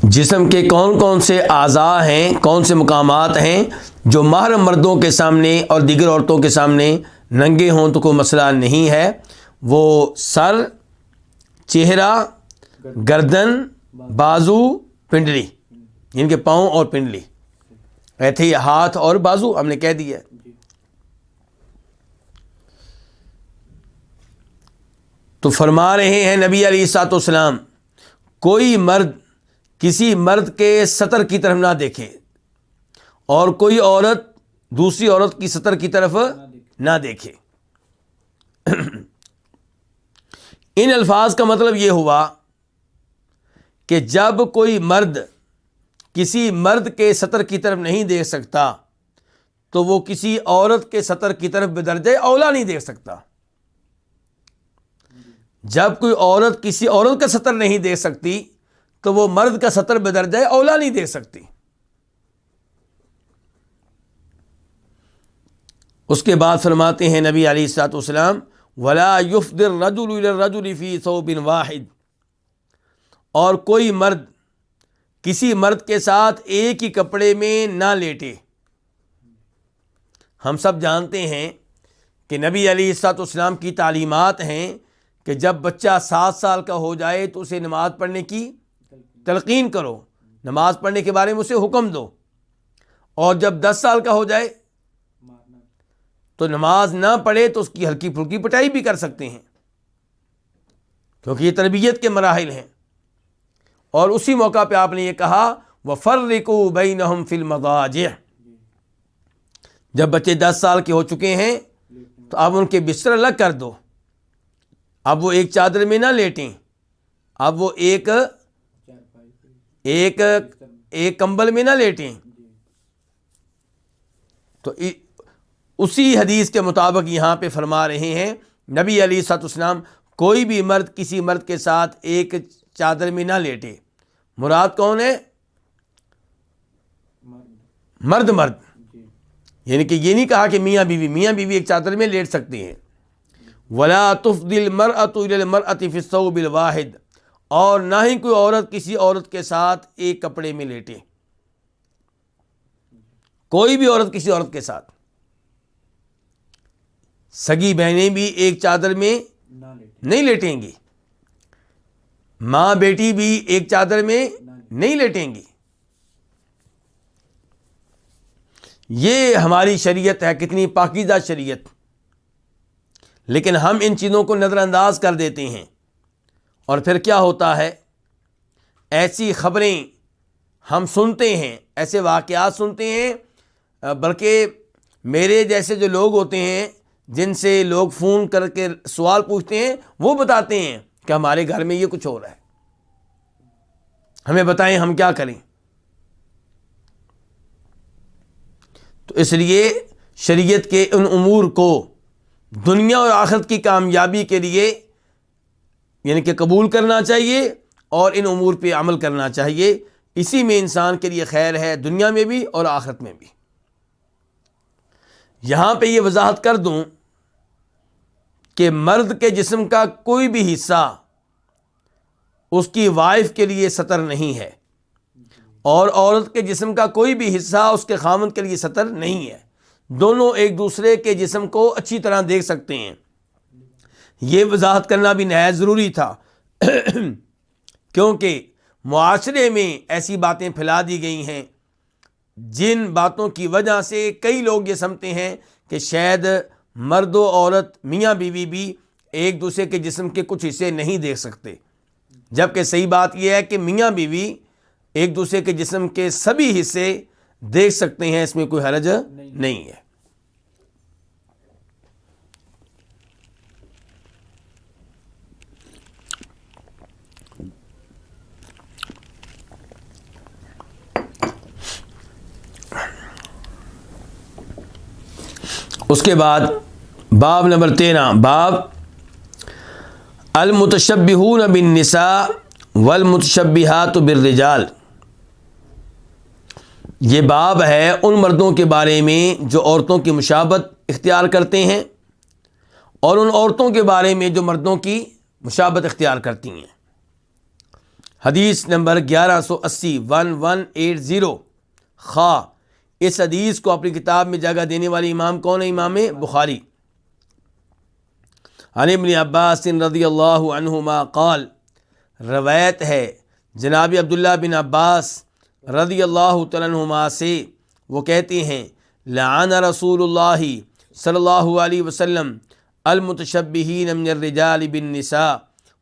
جسم کے کون کون سے اعضاء ہیں، کون سے مقامات ہیں جو محرم مردوں کے سامنے اور دیگر عورتوں کے سامنے ننگے ہوں تو کوئی مسئلہ نہیں ہے. وہ سر، چہرہ، گردن، بازو، پنڈلی، ان کے پاؤں اور پنڈلی. ایسے ہی ہاتھ اور بازو ہم نے کہہ دیا. تو فرما رہے ہیں نبی علیہ الصلوۃ والسلام، کوئی مرد کسی مرد کے سطر کی طرف نہ دیکھے اور کوئی عورت دوسری عورت کی سطر کی طرف نہ دیکھے. ان الفاظ کا مطلب یہ ہوا کہ جب کوئی مرد کسی مرد کے سطر کی طرف نہیں دیکھ سکتا تو وہ کسی عورت کے سطر کی طرف بدرجہ اولا نہیں دیکھ سکتا۔ جب کوئی عورت کسی عورت کا سطر نہیں دیکھ سکتی تو وہ مرد کا سطر بدرجہ اولا نہیں دیکھ سکتی۔ اس کے بعد فرماتے ہیں نبی علیہ الصلوۃ والسلام ولا یفضی الرجل الی الرجل فی ثوب واحد، اور کوئی مرد کسی مرد کے ساتھ ایک ہی کپڑے میں نہ لیٹے۔ ہم سب جانتے ہیں کہ نبی علیہ الصلوۃ والسلام کی تعلیمات ہیں کہ جب بچہ 7 سال کا ہو جائے تو اسے نماز پڑھنے کی تلقین کرو، نماز پڑھنے کے بارے میں اسے حکم دو، اور جب 10 سال کا ہو جائے تو نماز نہ پڑھے تو اس کی ہلکی پھلکی پٹائی بھی کر سکتے ہیں، کیونکہ یہ تربیت کے مراحل ہیں۔ اور اسی موقع پہ آپ نے یہ کہا وَفَرِّقُوا بَيْنَهُمْ فِي الْمَضَاجِعِ، جب بچے 10 سال کے ہو چکے ہیں تو اب ان کے بستر الگ کر دو، اب وہ ایک چادر میں نہ لیٹیں، اب وہ ایک کمبل میں نہ لیٹیں۔ تو اسی حدیث کے مطابق یہاں پہ فرما رہے ہیں نبی علیہ الصلوۃ والسلام کوئی بھی مرد کسی مرد کے ساتھ ایک چادر میں نہ لیٹے۔ مراد کون ہے؟ مرد، یعنی کہ یہ نہیں کہا کہ میاں بیوی ایک چادر میں لیٹ سکتے ہیں۔ ولا تفضی المرأة الی المرأة فی الثوب الواحد، اور نہ ہی کوئی عورت کسی عورت کے ساتھ ایک کپڑے میں لیٹے، کوئی بھی عورت کسی عورت کے ساتھ۔ سگی بہنیں بھی ایک چادر میں نہیں لیٹیں گی، ماں بیٹی بھی ایک چادر میں نہیں لیٹیں گی۔ یہ ہماری شریعت ہے، کتنی پاکیزہ شریعت، لیکن ہم ان چیزوں کو نظر انداز کر دیتے ہیں، اور پھر کیا ہوتا ہے، ایسی خبریں ہم سنتے ہیں، ایسے واقعات سنتے ہیں، بلکہ میرے جیسے جو لوگ ہوتے ہیں جن سے لوگ فون کر کے سوال پوچھتے ہیں، وہ بتاتے ہیں کہ ہمارے گھر میں یہ کچھ ہو رہا ہے، ہمیں بتائیں ہم کیا کریں۔ تو اس لیے شریعت کے ان امور کو دنیا اور آخرت کی کامیابی کے لیے یعنی کہ قبول کرنا چاہیے اور ان امور پہ عمل کرنا چاہیے، اسی میں انسان کے لیے خیر ہے، دنیا میں بھی اور آخرت میں بھی۔ یہاں پہ یہ وضاحت کر دوں کہ مرد کے جسم کا کوئی بھی حصہ اس کی وائف کے لیے سطر نہیں ہے، اور عورت کے جسم کا کوئی بھی حصہ اس کے خاوند کے لیے سطر نہیں ہے۔ دونوں ایک دوسرے کے جسم کو اچھی طرح دیکھ سکتے ہیں۔ یہ وضاحت کرنا بھی نہایت ضروری تھا کیونکہ معاشرے میں ایسی باتیں پھیلا دی گئی ہیں جن باتوں کی وجہ سے کئی لوگ یہ سمجھتے ہیں کہ شاید مرد و عورت میاں بیوی بھی ایک دوسرے کے جسم کے کچھ حصے نہیں دیکھ سکتے، جبکہ صحیح بات یہ ہے کہ میاں بیوی ایک دوسرے کے جسم کے سبھی حصے دیکھ سکتے ہیں، اس میں کوئی حرج نہیں ہے۔ اس کے بعد باب نمبر 13، باب المتشبہون بالنساء والمتشبہات بالرجال۔ یہ باب ہے ان مردوں کے بارے میں جو عورتوں کی مشابہت اختیار کرتے ہیں اور ان عورتوں کے بارے میں جو مردوں کی مشابہت اختیار کرتی ہیں۔ حدیث نمبر 1180 1180 خا، اس حدیث کو اپنی کتاب میں جگہ دینے والی امام کون ہے؟ امام بخاری۔ عن ابن عباس رضی اللہ عنہما قال، روایت ہے جناب عبداللہ بن عباس رضی اللہ تعالیٰ عنہما سے، وہ کہتے ہیں لعن رسول اللہ صلی اللہ علیہ وسلم المتشبہین من الرجال بالنساء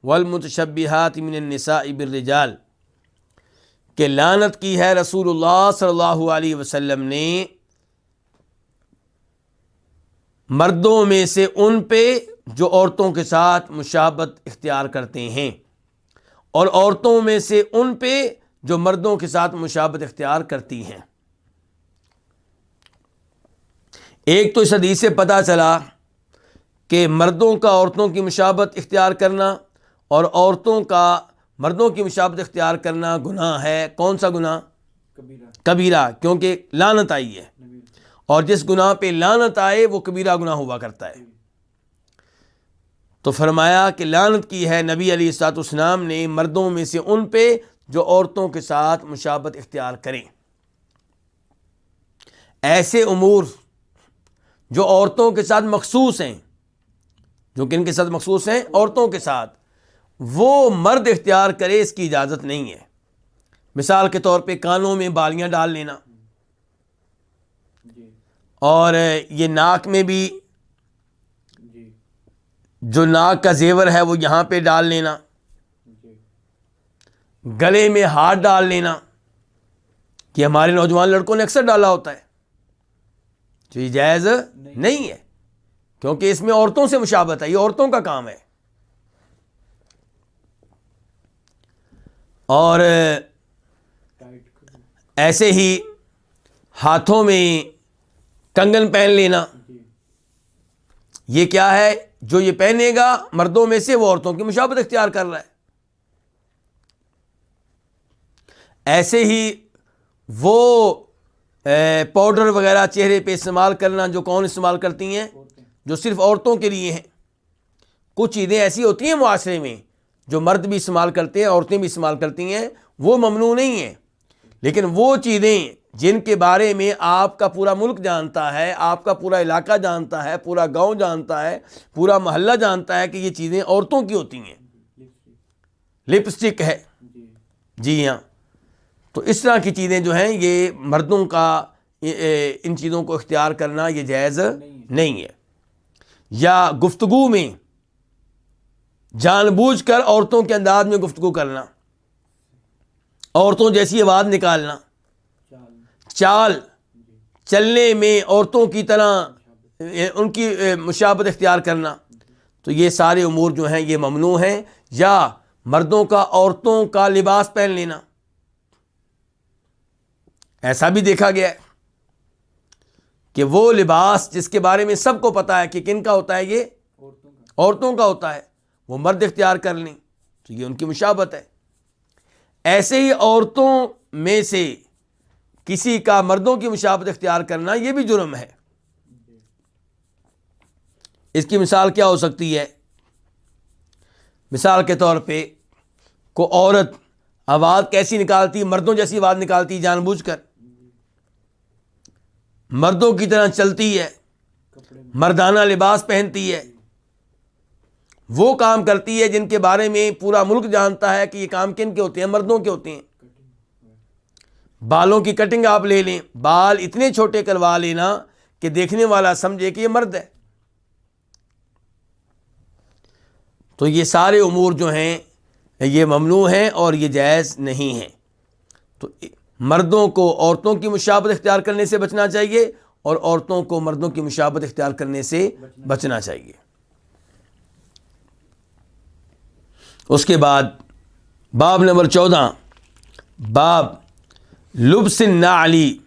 والمتشبہات من النساء بالرجال، کہ لعنت کی ہے رسول اللہ صلی اللہ علیہ وسلم نے مردوں میں سے ان پہ جو عورتوں کے ساتھ مشابہت اختیار کرتے ہیں، اور عورتوں میں سے ان پہ جو مردوں کے ساتھ مشابہت اختیار کرتی ہیں۔ ایک تو اس حدیث سے پتہ چلا کہ مردوں کا عورتوں کی مشابہت اختیار کرنا اور عورتوں کا مردوں کی مشابہت اختیار کرنا گناہ ہے. کون سا گناہ؟ کبیرہ، کیونکہ لعنت آئی ہے، اور جس گناہ پہ لعنت آئے وہ کبیرہ گناہ ہوا کرتا ہے. تو فرمایا کہ لعنت کی ہے نبی علیہ الصلوۃ والسلام نے مردوں میں سے ان پہ جو عورتوں کے ساتھ مشابہت اختیار کریں. ایسے امور جو عورتوں کے ساتھ مخصوص ہیں، جو کن کے ساتھ مخصوص ہیں؟ عورتوں کے ساتھ، وہ مرد اختیار کرے، اس کی اجازت نہیں ہے. مثال کے طور پہ کانوں میں بالیاں ڈال لینا، اور یہ ناک میں بھی جو ناک کا زیور ہے وہ یہاں پہ ڈال لینا، گلے میں ہاتھ ڈال لینا، کہ ہمارے نوجوان لڑکوں نے اکثر ڈالا ہوتا ہے، تو یہ جائز نہیں ہے، کیونکہ اس میں عورتوں سے مشابہت ہے، یہ عورتوں کا کام ہے. اور ایسے ہی ہاتھوں میں کنگن پہن لینا، یہ کیا ہے؟ جو یہ پہنے گا مردوں میں سے وہ عورتوں کی مشابہت اختیار کر رہا ہے. ایسے ہی وہ پاؤڈر وغیرہ چہرے پہ استعمال کرنا جو کون استعمال کرتی ہیں؟ جو صرف عورتوں کے لیے ہیں. کچھ چیزیں ایسی ہوتی ہیں معاشرے میں جو مرد بھی استعمال کرتے ہیں، عورتیں بھی استعمال کرتی ہیں، وہ ممنوع نہیں ہیں. لیکن وہ چیزیں جن کے بارے میں آپ کا پورا ملک جانتا ہے، آپ کا پورا علاقہ جانتا ہے، پورا گاؤں جانتا ہے، پورا محلہ جانتا ہے کہ یہ چیزیں عورتوں کی ہوتی ہیں، لپسٹک ہے، جی ہاں، تو اس طرح کی چیزیں جو ہیں یہ مردوں کا ان چیزوں کو اختیار کرنا یہ جائز نہیں ہے. یا گفتگو میں جان بوجھ کر عورتوں کے انداز میں گفتگو کرنا، عورتوں جیسی آواز نکالنا، چال چلنے میں عورتوں کی طرح ان کی مشابہت اختیار کرنا، تو یہ سارے امور جو ہیں یہ ممنوع ہیں. یا مردوں کا عورتوں کا لباس پہن لینا، ایسا بھی دیکھا گیا ہے کہ وہ لباس جس کے بارے میں سب کو پتا ہے کہ کن کا ہوتا ہے، یہ عورتوں کا ہوتا ہے، وہ مرد اختیار کر لیں تو یہ ان کی مشابہت ہے. ایسے ہی عورتوں میں سے کسی کا مردوں کی مشابہت اختیار کرنا یہ بھی جرم ہے. اس کی مثال کیا ہو سکتی ہے؟ مثال کے طور پہ کوئی عورت آواز کیسی نکالتی؟ مردوں جیسی آواز نکالتی جان بوجھ کر، مردوں کی طرح چلتی ہے، مردانہ لباس پہنتی ہے، وہ کام کرتی ہے جن کے بارے میں پورا ملک جانتا ہے کہ یہ کام کن کے ہوتے ہیں؟ مردوں کے ہوتے ہیں. بالوں کی کٹنگ آپ لے لیں، بال اتنے چھوٹے کروا لینا کہ دیکھنے والا سمجھے کہ یہ مرد ہے. تو یہ سارے امور جو ہیں یہ ممنوع ہیں اور یہ جائز نہیں ہیں. تو مردوں کو عورتوں کی مشابہت اختیار کرنے سے بچنا چاہیے اور عورتوں کو مردوں کی مشابہت اختیار کرنے سے بچنا چاہیے. اس کے بعد باب نمبر 14، باب لبس النعلی،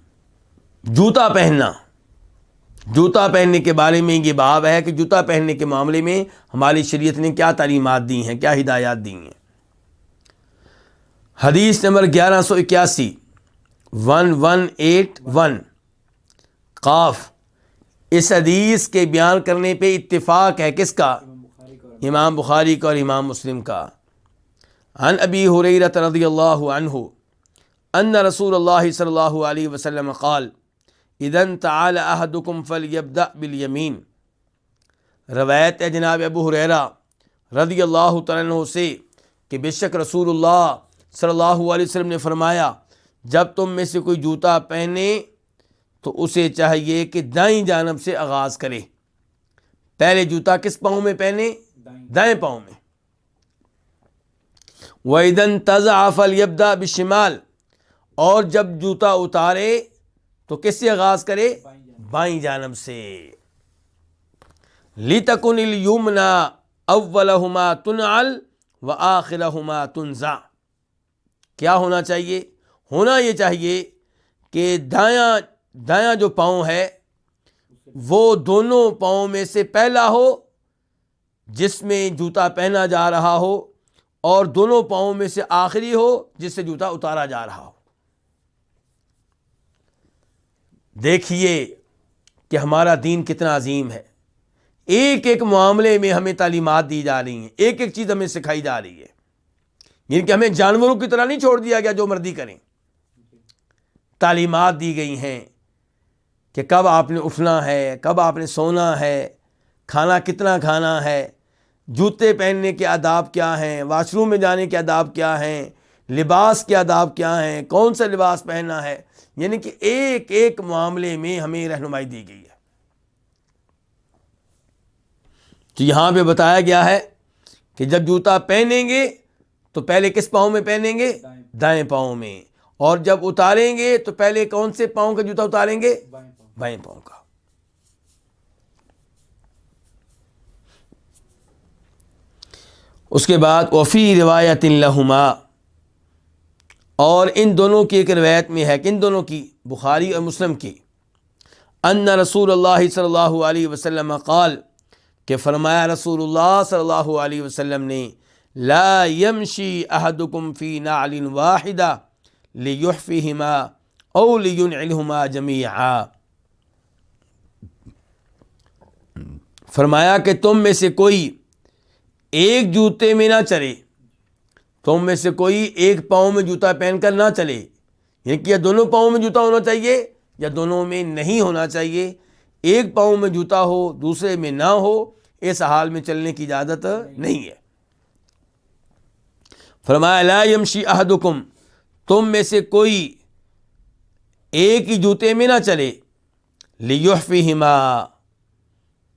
جوتا پہننا. جوتا پہننے کے بارے میں یہ باب ہے کہ جوتا پہننے کے معاملے میں ہماری شریعت نے کیا تعلیمات دی ہیں، کیا ہدایات دی ہیں. حدیث نمبر 1181، 1181 قاف. اس حدیث کے بیان کرنے پہ اتفاق ہے کس کا؟ امام بخاری کا اور امام مسلم کا. عن ابی ہریرہ رضی اللہ عنہ ان رسول اللہ صلی اللہ علیہ وسلم قال اذا انتعل احدکم فلیبدأ بالیمین. روایت ہے جناب ابو ہریرہ رضی اللہ تعالیٰ عنہ سے کہ بے شک رسول اللہ صلی اللہ علیہ وسلم نے فرمایا جب تم میں سے کوئی جوتا پہنے تو اسے چاہیے کہ دائیں جانب سے آغاز کرے. پہلے جوتا کس پاؤں میں پہنے؟ دائیں پاؤں میں. وَإِذَا انْتَزَعَ فَلْيَبْدَأْ بِالشِّمَالِ، اور جب جوتا اتارے تو کس سے آغاز کرے؟ بائیں جانب سے. لِتَكُنِ الْيُمْنَى أَوَّلَهُمَا تُنْعَلْ وَآخِرَهُمَا تُنْزَعْ. کیا ہونا چاہیے؟ ہونا یہ چاہیے کہ دایاں جو پاؤں ہے وہ دونوں پاؤں میں سے پہلا ہو جس میں جوتا پہنا جا رہا ہو، اور دونوں پاؤں میں سے آخری ہو جس سے جوتا اتارا جا رہا ہو۔ دیکھیے کہ ہمارا دین کتنا عظیم ہے، ایک ایک معاملے میں ہمیں تعلیمات دی جا رہی ہیں، ایک ایک چیز ہمیں سکھائی جا رہی ہے، یعنی کہ ہمیں جانوروں کی طرح نہیں چھوڑ دیا گیا جو مرضی کریں۔ تعلیمات دی گئی ہیں کہ کب آپ نے اٹھنا ہے، کب آپ نے سونا ہے، کھانا کتنا کھانا ہے، جوتے پہننے کے آداب کیا ہیں، واش روم میں جانے کے آداب کیا ہیں، لباس کے آداب کیا ہیں، کون سا لباس پہننا ہے، یعنی کہ ایک ایک معاملے میں ہمیں رہنمائی دی گئی ہے۔ تو یہاں پہ بتایا گیا ہے کہ جب جوتا پہنیں گے تو پہلے کس پاؤں میں پہنیں گے؟ دائیں پاؤں میں، اور جب اتاریں گے تو پہلے کون سے پاؤں کا جوتا اتاریں گے؟ بائیں پاؤں کا۔ اس کے بعد وفی روایت لہما، اور ان دونوں کی ایک روایت میں ہے کہ ان دونوں کی، بخاری اور مسلم کی، ان رسول اللہ صلی اللہ علیہ وسلم قال، کہ فرمایا رسول اللہ صلی اللہ علیہ وسلم نے، لا یمشی احدکم فی نعل واحدہ لیحفہما او لینعلہما جمیعا، فرمایا کہ تم میں سے کوئی ایک جوتے میں نہ چلے، تم میں سے کوئی ایک پاؤں میں جوتا پہن کر نہ چلے، یعنی کہ یا دونوں پاؤں میں جوتا ہونا چاہیے یا دونوں میں نہیں ہونا چاہیے، ایک پاؤں میں جوتا ہو دوسرے میں نہ ہو، اس حال میں چلنے کی اجازت نہیں ہے۔ فرمایا لا یمشی احدکم، تم میں سے کوئی ایک ہی جوتے میں نہ چلے، لیحفہما،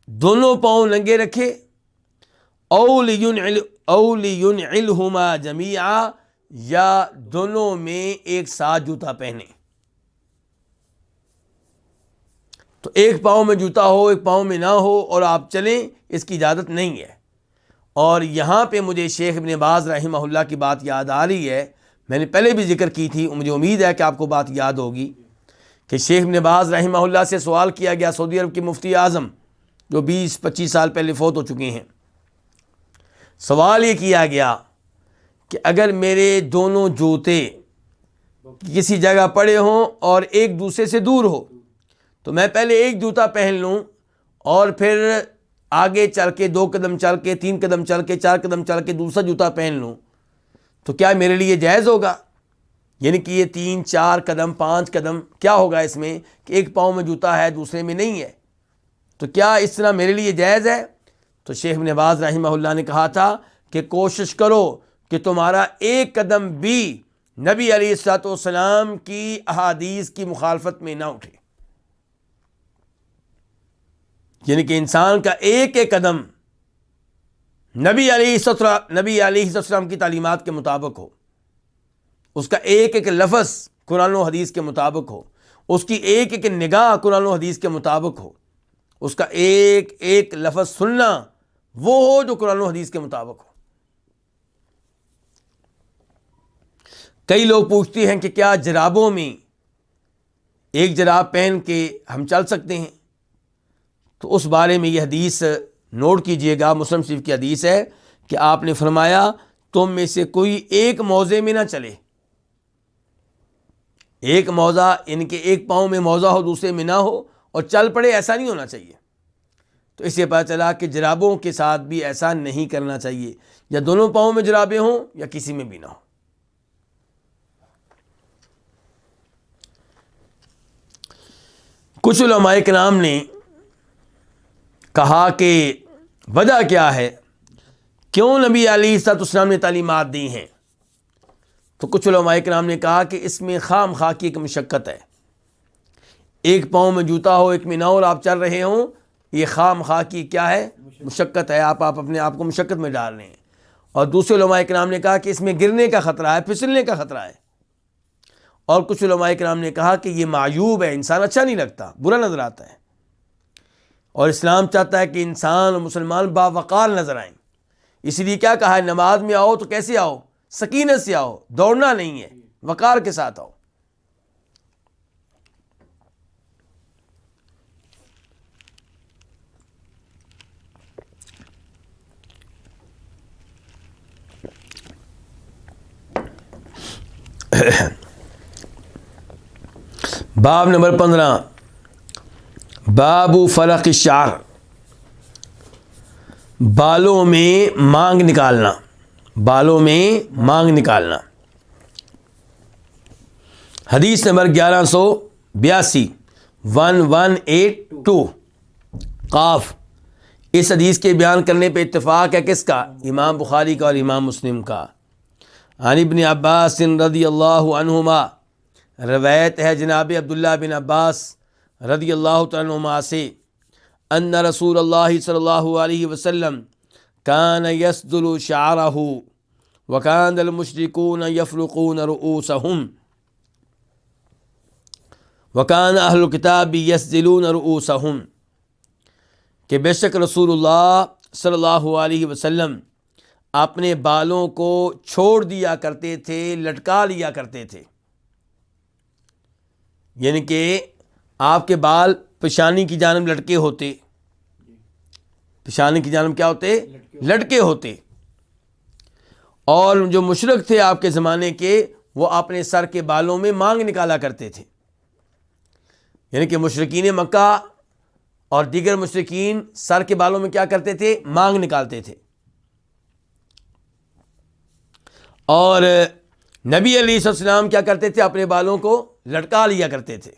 دونوں پاؤں ننگے رکھے، او لینعلہما جمیعا، یا دونوں میں ایک ساتھ جوتا پہنے۔ تو ایک پاؤں میں جوتا ہو ایک پاؤں میں نہ ہو اور آپ چلیں، اس کی اجازت نہیں ہے۔ اور یہاں پہ مجھے شیخ ابن باز رحمہ اللہ کی بات یاد آ رہی ہے، میں نے پہلے بھی ذکر کی تھی، مجھے امید ہے کہ آپ کو بات یاد ہوگی، کہ شیخ ابن باز رحمہ اللہ سے سوال کیا گیا، سعودی عرب کے مفتی اعظم جو 20-25 سال پہلے فوت ہو چکے ہیں۔ سوال یہ کیا گیا کہ اگر میرے دونوں جوتے کسی جگہ پڑے ہوں اور ایک دوسرے سے دور ہو، تو میں پہلے ایک جوتا پہن لوں اور پھر آگے چل کے 2 قدم چل کے 3 قدم چل کے 4 قدم چل کے دوسرا جوتا پہن لوں، تو کیا میرے لیے جائز ہوگا؟ یعنی کہ یہ 3 4 قدم 5 قدم کیا ہوگا اس میں کہ ایک پاؤں میں جوتا ہے دوسرے میں نہیں ہے، تو کیا اس طرح میرے لیے جائز ہے؟ تو شیخ ابن باز رحمہ اللہ نے کہا تھا کہ کوشش کرو کہ تمہارا ایک قدم بھی نبی علیہ الصلوۃ والسلام کی احادیث کی مخالفت میں نہ اٹھے، یعنی کہ انسان کا ایک ایک قدم نبی علیہ السلام کی تعلیمات کے مطابق ہو، اس کا ایک ایک لفظ قرآن و حدیث کے مطابق ہو، اس کی ایک ایک نگاہ قرآن و حدیث کے مطابق ہو، اس کا ایک ایک لفظ سننا وہ ہو جو قرآن و حدیث کے مطابق ہو۔ کئی لوگ پوچھتے ہیں کہ کیا جرابوں میں ایک جراب پہن کے ہم چل سکتے ہیں؟ تو اس بارے میں یہ حدیث نوٹ کیجئے گا، مسلم شریف کی حدیث ہے کہ آپ نے فرمایا تم میں سے کوئی ایک موضع میں نہ چلے، ایک موضع ان کے ایک پاؤں میں موضع ہو دوسرے میں نہ ہو اور چل پڑے، ایسا نہیں ہونا چاہیے۔ تو اس سے پتہ چلا کہ جرابوں کے ساتھ بھی ایسا نہیں کرنا چاہیے، یا دونوں پاؤں میں جرابیں ہوں یا کسی میں بھی نہ ہو۔ کچھ علماء کرام نے کہا کہ وجہ کیا ہے، کیوں نبی علیہ الصلوۃ والسلام نے تعلیمات دی ہیں؟ تو کچھ علماء کرام نے کہا کہ اس میں خام خواہ کی ایک مشقت ہے، ایک پاؤں میں جوتا ہو ایک میں نہ ہو اور آپ چل رہے ہوں، یہ خام خواہ کی کیا ہے؟ مشقت ہے، آپ اپنے آپ کو مشقت میں ڈال رہے ہیں۔ اور دوسرے علماء کرام نے کہا کہ اس میں گرنے کا خطرہ ہے، پھسلنے کا خطرہ ہے۔ اور کچھ علماء کرام نے کہا کہ یہ معیوب ہے، انسان اچھا نہیں لگتا، برا نظر آتا ہے، اور اسلام چاہتا ہے کہ انسان اور مسلمان باوقار نظر آئیں۔ اسی لیے کیا کہا ہے، نماز میں آؤ تو کیسے آؤ؟ سکینت سے آؤ، دوڑنا نہیں ہے، وقار کے ساتھ آؤ۔ باب نمبر 15، باب فلق الشعر، بالوں میں مانگ نکالنا، بالوں میں مانگ نکالنا۔ حدیث نمبر 1182، 1182 قاف۔ اس حدیث کے بیان کرنے پہ اتفاق ہے کس کا؟ امام بخاری کا اور امام مسلم کا۔ عن ابن عباس رضی اللہ عنہما، روایت ہے جناب عبداللہ بن عباس رضی اللہ تعالیٰ عنہما سے، ان رسول اللہ صلی اللہ علیہ وسلم کان یسدل شعرہ وکان المشرکون یفرقون رؤوسہم وکان اہل الکتاب یسدلون رؤوسہم، کہ بے شک رسول اللہ صلی اللہ علیہ وسلم اپنے بالوں کو چھوڑ دیا کرتے تھے، لٹکا لیا کرتے تھے، یعنی کہ آپ کے بال پیشانی کی جانب لٹکے ہوتے، پیشانی کی جانب کیا ہوتے؟ لٹکے ہوتے۔ اور جو مشرک تھے آپ کے زمانے کے، وہ اپنے سر کے بالوں میں مانگ نکالا کرتے تھے، یعنی کہ مشرکین مکہ اور دیگر مشرکین سر کے بالوں میں کیا کرتے تھے؟ مانگ نکالتے تھے۔ اور نبی علیہ السلام کیا کرتے تھے؟ اپنے بالوں کو لٹکا لیا کرتے تھے،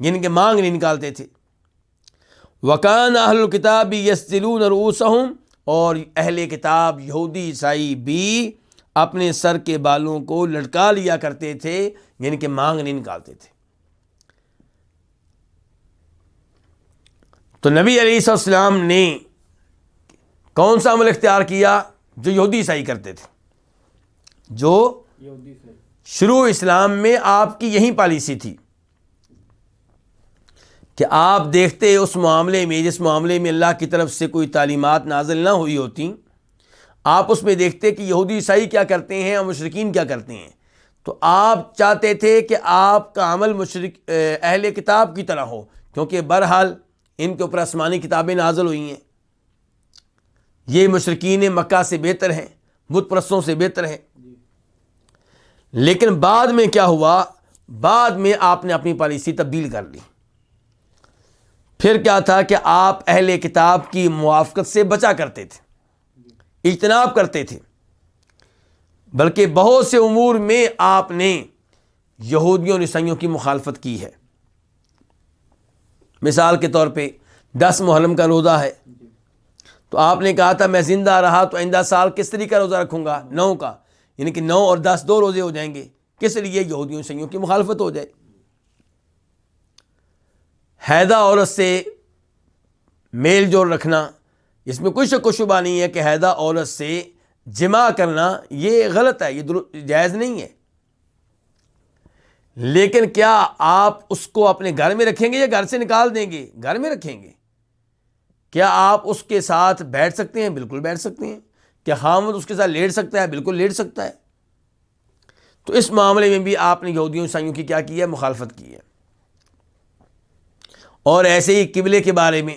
یعنی کہ مانگ نہیں نکالتے تھے۔ وَكَانَ أَهْلُ الْكِتَابِ يَسْدِلُونَ رُؤُوسَهُمْ، اور اہل کتاب یہودی عیسائی بھی اپنے سر کے بالوں کو لٹکا لیا کرتے تھے، یعنی کہ مانگ نہیں نکالتے تھے۔ تو نبی علیہ السلام نے کون سا عمل اختیار کیا؟ جو یہودی عیسائی کرتے تھے، جو شروع اسلام میں آپ کی یہی پالیسی تھی کہ آپ دیکھتے اس معاملے میں جس معاملے میں اللہ کی طرف سے کوئی تعلیمات نازل نہ ہوئی ہوتی، آپ اس میں دیکھتے کہ یہودی عیسائی کیا کرتے ہیں اور مشرکین کیا کرتے ہیں، تو آپ چاہتے تھے کہ آپ کا عمل اہل کتاب کی طرح ہو، کیونکہ بہرحال ان کے اوپر آسمانی کتابیں نازل ہوئی ہیں، یہ مشرکین مکہ سے بہتر ہیں، بت پرستوں سے بہتر ہیں۔ لیکن بعد میں کیا ہوا؟ بعد میں آپ نے اپنی پالیسی تبدیل کر لی۔ پھر کیا تھا کہ آپ اہل کتاب کی موافقت سے بچا کرتے تھے، اجتناب کرتے تھے، بلکہ بہت سے امور میں آپ نے یہودیوں اور عیسائیوں کی مخالفت کی ہے۔ مثال کے طور پہ 10 محرم کا روزہ ہے، تو آپ نے کہا تھا میں زندہ رہا تو آئندہ سال کس طریقے کا روزہ رکھوں گا؟ 9 کا، یعنی کہ 9 اور 10 2 روزے ہو جائیں گے۔ کس لیے؟ یہودیوں عیسائیوں کی مخالفت ہو جائے۔ حیضہ عورت سے میل جول رکھنا، اس میں کوئی شک و شبہ نہیں ہے کہ حیضہ عورت سے جماع کرنا یہ غلط ہے، یہ جائز نہیں ہے۔ لیکن کیا آپ اس کو اپنے گھر میں رکھیں گے یا گھر سے نکال دیں گے؟ گھر میں رکھیں گے۔ کیا آپ اس کے ساتھ بیٹھ سکتے ہیں؟ بالکل بیٹھ سکتے ہیں۔ کیا خاوند اس کے ساتھ لیٹ سکتا ہے؟ بالکل لیٹ سکتا ہے۔ تو اس معاملے میں بھی آپ نے یہودیوں عیسائیوں کی کیا کی ہے؟ مخالفت کی ہے۔ اور ایسے ہی قبلے کے بارے میں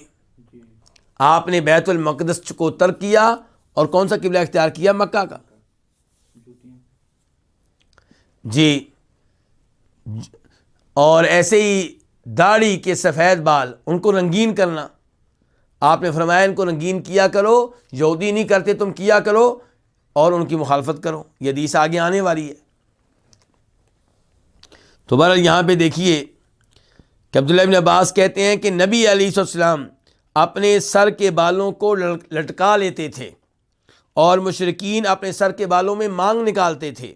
آپ نے بیت المقدس کو ترک کیا اور کون سا قبلہ اختیار کیا؟ مکہ کا۔ جی، اور ایسے ہی داڑھی کے سفید بال ان کو رنگین کرنا، آپ نے فرمایا ان کو رنگین کیا کرو، یہودی نہیں کرتے تم کیا کرو، اور ان کی مخالفت کرو۔ یہ حدیث آگے آنے والی ہے۔ تو بہرحال یہاں پہ دیکھیے کہ عبداللہ بن عباس کہتے ہیں کہ نبی علیہ السلام اپنے سر کے بالوں کو لٹکا لیتے تھے، اور مشرکین اپنے سر کے بالوں میں مانگ نکالتے تھے،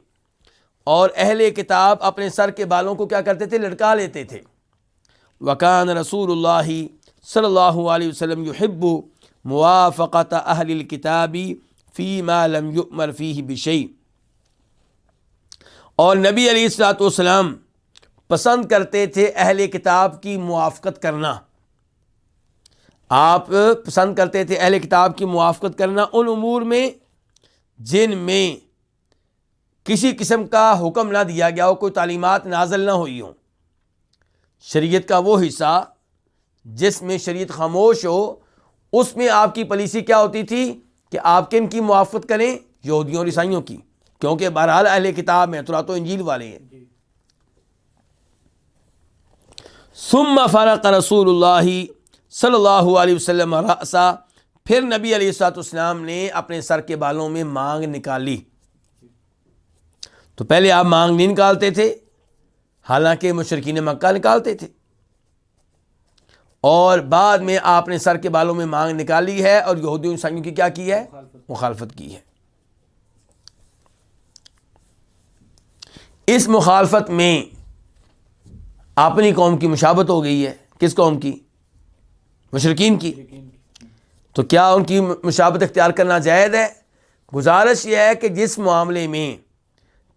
اور اہل کتاب اپنے سر کے بالوں کو کیا کرتے تھے؟ لٹکا لیتے تھے۔ وکان رسول اللہ صلی اللہ علیہ وسلم یحب موافقت اہل الکتاب فیما لم یؤمر فیہ بشیء، اور نبی علیہ الصلوۃ والسلام پسند کرتے تھے اہل کتاب کی موافقت کرنا۔ آپ پسند کرتے تھے اہل کتاب کی موافقت کرنا ان امور میں جن میں کسی قسم کا حکم نہ دیا گیا ہو، کوئی تعلیمات نازل نہ ہوئی ہوں، شریعت کا وہ حصہ جس میں شریعت خاموش ہو، اس میں آپ کی پالیسی کیا ہوتی تھی کہ آپ کن کی موافقت کریں؟ یہودیوں اور عیسائیوں کی۔ کیونکہ بہرحال اہل کتاب ہیں، تورات و انجیل والے ہیں. ثم فرق رسول اللہ صلی اللہ علیہ وسلم رأسا، پھر نبی علیہ الصلوۃ والسلام نے اپنے سر کے بالوں میں مانگ نکالی. تو پہلے آپ مانگ نہیں نکالتے تھے، حالانکہ مشرکین مکہ نکالتے تھے، اور بعد میں آپ نے سر کے بالوں میں مانگ نکالی ہے اور یہودیوں عیسائیوں کی کیا کی ہے؟ مخالفت کی ہے. اس مخالفت میں اپنی قوم کی مشابہت ہو گئی ہے. کس قوم کی؟ مشرکین کی. تو کیا ان کی مشابہت اختیار کرنا جائز ہے؟ گزارش یہ ہے کہ جس معاملے میں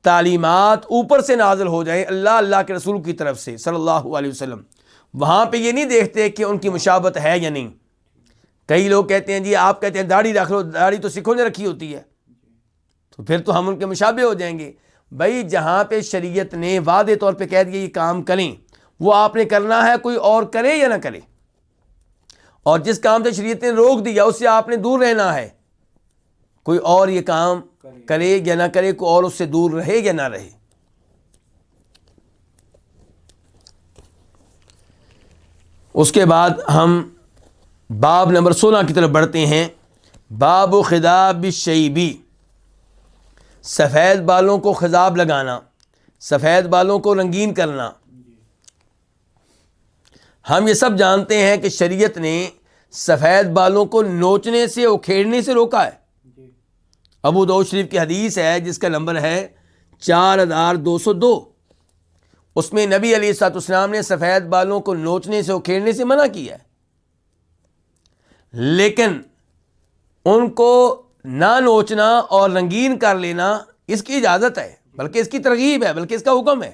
تعلیمات اوپر سے نازل ہو جائیں اللہ کے رسول کی طرف سے صلی اللہ علیہ وسلم، وہاں پہ یہ نہیں دیکھتے کہ ان کی مشابہت ہے یا نہیں. کئی لوگ کہتے ہیں جی آپ کہتے ہیں داڑھی رکھ لو، داڑھی تو سکھوں نے رکھی ہوتی ہے، تو پھر تو ہم ان کے مشابہ ہو جائیں گے. بھائی جہاں پہ شریعت نے واضح طور پہ کہہ دیا یہ کام کریں، وہ آپ نے کرنا ہے، کوئی اور کرے یا نہ کرے. اور جس کام سے شریعت نے روک دیا اس سے آپ نے دور رہنا ہے، کوئی اور یہ کام کرے یا نہ کرے، کوئی اور اس سے دور رہے یا نہ رہے. اس کے بعد ہم باب نمبر 16 کی طرف بڑھتے ہیں. باب خضاب الشیبی، سفید بالوں کو خضاب لگانا، سفید بالوں کو رنگین کرنا. ہم یہ سب جانتے ہیں کہ شریعت نے سفید بالوں کو نوچنے سے، اکھیڑنے سے روکا ہے. ابو داؤد شریف کی حدیث ہے جس کا نمبر ہے 4202. اس میں نبی علیہ الصلوۃ والسلام نے سفید بالوں کو نوچنے سے، اکھیڑنے سے منع کیا ہے، لیکن ان کو نہ نوچنا اور رنگین کر لینا اس کی اجازت ہے، بلکہ اس کی ترغیب ہے، بلکہ اس کا حکم ہے.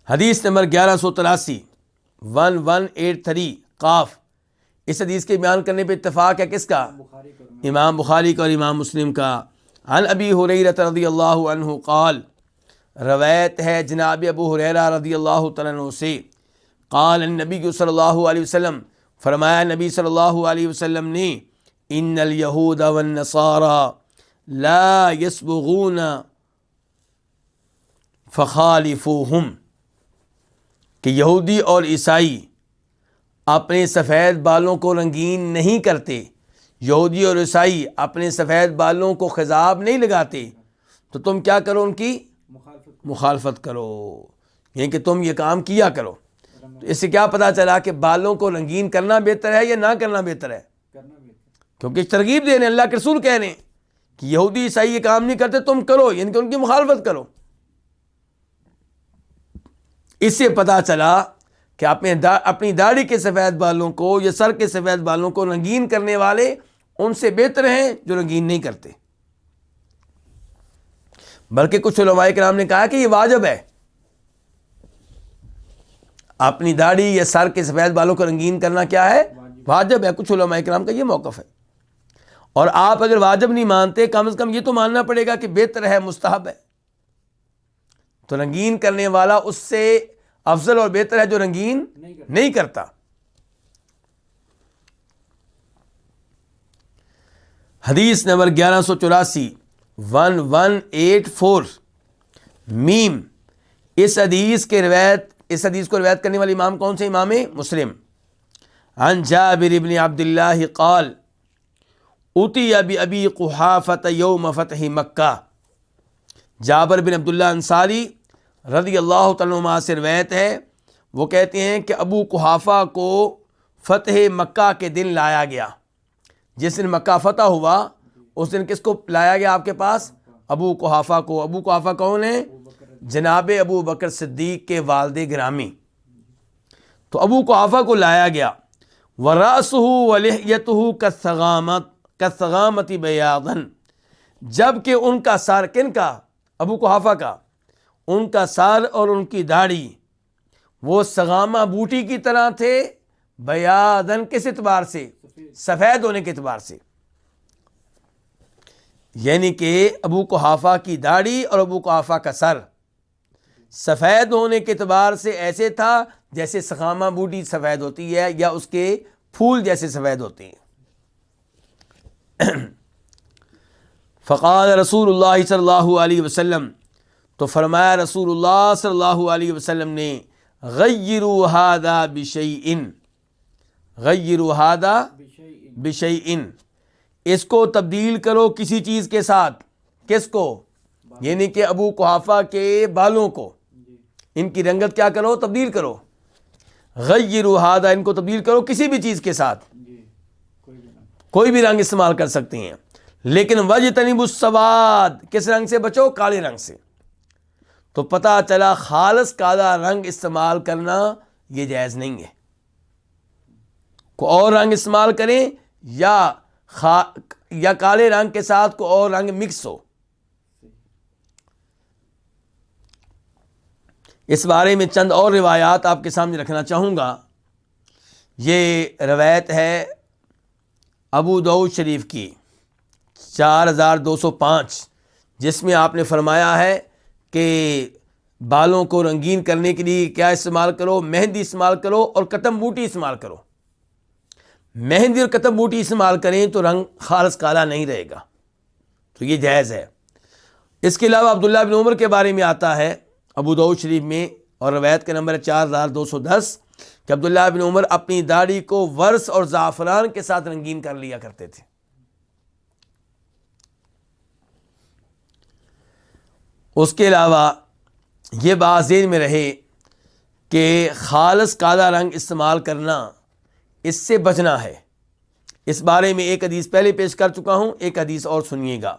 حدیث نمبر 1183 1183 قاف. اس حدیث کے بیان کرنے پہ اتفاق ہے کس کا؟ امام بخاری کا اور امام مسلم کا. عن ابی ہریرہ رضی اللہ عنہ قال، روایت ہے جناب ابو ہریرہ رضی اللہ تعالیٰ عنہ سے، قال النبی صلی اللہ علیہ وسلم، فرمایا نبی صلی اللہ علیہ وسلم نے، ان الیہود والنصارى لا یصبغون فخالفوہم، کہ یہودی اور عیسائی اپنے سفید بالوں کو رنگین نہیں کرتے، یہودی اور عیسائی اپنے سفید بالوں کو خضاب نہیں لگاتے، تو تم کیا کرو؟ ان کی مخالفت کرو، یعنی کہ تم یہ کام کیا کرو. تو اس سے کیا پتہ چلا کہ بالوں کو رنگین کرنا بہتر ہے یا نہ کرنا بہتر ہے؟ کیونکہ ترغیب دے رہے ہیں، اللہ کے رسول کہہ رہے ہیں کہ یہودی عیسائی یہ کام نہیں کرتے، تم کرو، یعنی کہ ان کی مخالفت کرو. اس سے پتہ چلا کہ اپنی داڑھی کے سفید بالوں کو یا سر کے سفید بالوں کو رنگین کرنے والے ان سے بہتر ہیں جو رنگین نہیں کرتے. بلکہ کچھ علماء کرام نے کہا کہ یہ واجب ہے، اپنی داڑھی یا سر کے سفید بالوں کو رنگین کرنا کیا ہے؟ واجب ہے. کچھ علماء کرام کا یہ موقف ہے. اور آپ اگر واجب نہیں مانتے، کم از کم یہ تو ماننا پڑے گا کہ بہتر ہے، مستحب ہے. تو رنگین کرنے والا اس سے افضل اور بہتر ہے جو رنگین نہیں کرتا. حدیث نمبر 1184 1184 میم. اس حدیث کو روایت کرنے والے امام کون سے؟ امام مسلم. عن جابر بن عبد اللہ قال اتی بأبی قحافۃ یوم فتح مکہ. جابر بن عبداللہ انصاری رضی اللہ تعالیٰ عنہ سے روایت ہے، وہ کہتے ہیں کہ ابو قحافہ کو فتح مکہ کے دن لایا گیا. جس دن مکہ فتح ہوا اس دن کس کو لایا گیا آپ کے پاس؟ ابو قحافہ کو. ابو قحافہ کون ہیں؟ جناب ابو بکر صدیق کے والد گرامی. تو ابو قحافہ کو لایا گیا. وَرَأْسُهُ وَلِحْيَتُهُ كَالثَّغَامَةِ بَيَاضًا، جبکہ ان کا سر، کن کا؟ ابو قحافہ کا، ان کا سر اور ان کی داڑھی وہ سغامہ بوٹی کی طرح تھے. بیاضً کس اعتبار سے؟ سفید ہونے کے اعتبار سے. یعنی کہ ابو قحافہ کی داڑھی اور ابو قحافہ کا سر سفید ہونے کے اعتبار سے ایسے تھا جیسے سخامہ بوٹی سفید ہوتی ہے یا اس کے پھول جیسے سفید ہوتے ہیں. فقال رسول اللہ صلی اللہ علیہ وسلم، تو فرمایا رسول اللہ صلی اللہ علیہ وسلم نے، غیروا ھذا بشیء، غیروا ھذا بشیء، اس کو تبدیل کرو کسی چیز کے ساتھ۔ کس کو؟ یعنی کہ ابو قحافہ کے بالوں کو، ان کی رنگت کیا کرو؟ تبدیل کرو۔ غیروا ھذا، ان کو تبدیل کرو کسی بھی چیز کے ساتھ، کوئی بھی رنگ استعمال کر سکتے ہیں، لیکن واجتنبوا السواد، کس رنگ سے بچو؟ کالے رنگ سے۔ تو پتہ چلا خالص کالا رنگ استعمال کرنا یہ جائز نہیں ہے، کوئی اور رنگ استعمال کریں یا کالے رنگ کے ساتھ کوئی اور رنگ مکس ہو۔ اس بارے میں چند اور روایات آپ کے سامنے رکھنا چاہوں گا۔ یہ روایت ہے ابو داؤد شریف کی 4205، جس میں آپ نے فرمایا ہے کہ بالوں کو رنگین کرنے کے لیے کیا استعمال کرو؟ مہندی استعمال کرو اور کتم بوٹی استعمال کرو۔ مہندی اور کتم بوٹی استعمال کریں تو رنگ خالص کالا نہیں رہے گا، تو یہ جائز ہے۔ اس کے علاوہ عبداللہ بن عمر کے بارے میں آتا ہے ابو داؤد شریف میں، اور روایت کا نمبر ہے 4210، کہ عبداللہ بن عمر اپنی داڑھی کو ورس اور زعفران کے ساتھ رنگین کر لیا کرتے تھے۔ اس کے علاوہ یہ بات ذہن میں رہے کہ خالص کالا رنگ استعمال کرنا، اس سے بچنا ہے۔ اس بارے میں ایک حدیث پہلے پیش کر چکا ہوں، ایک حدیث اور سنیے گا،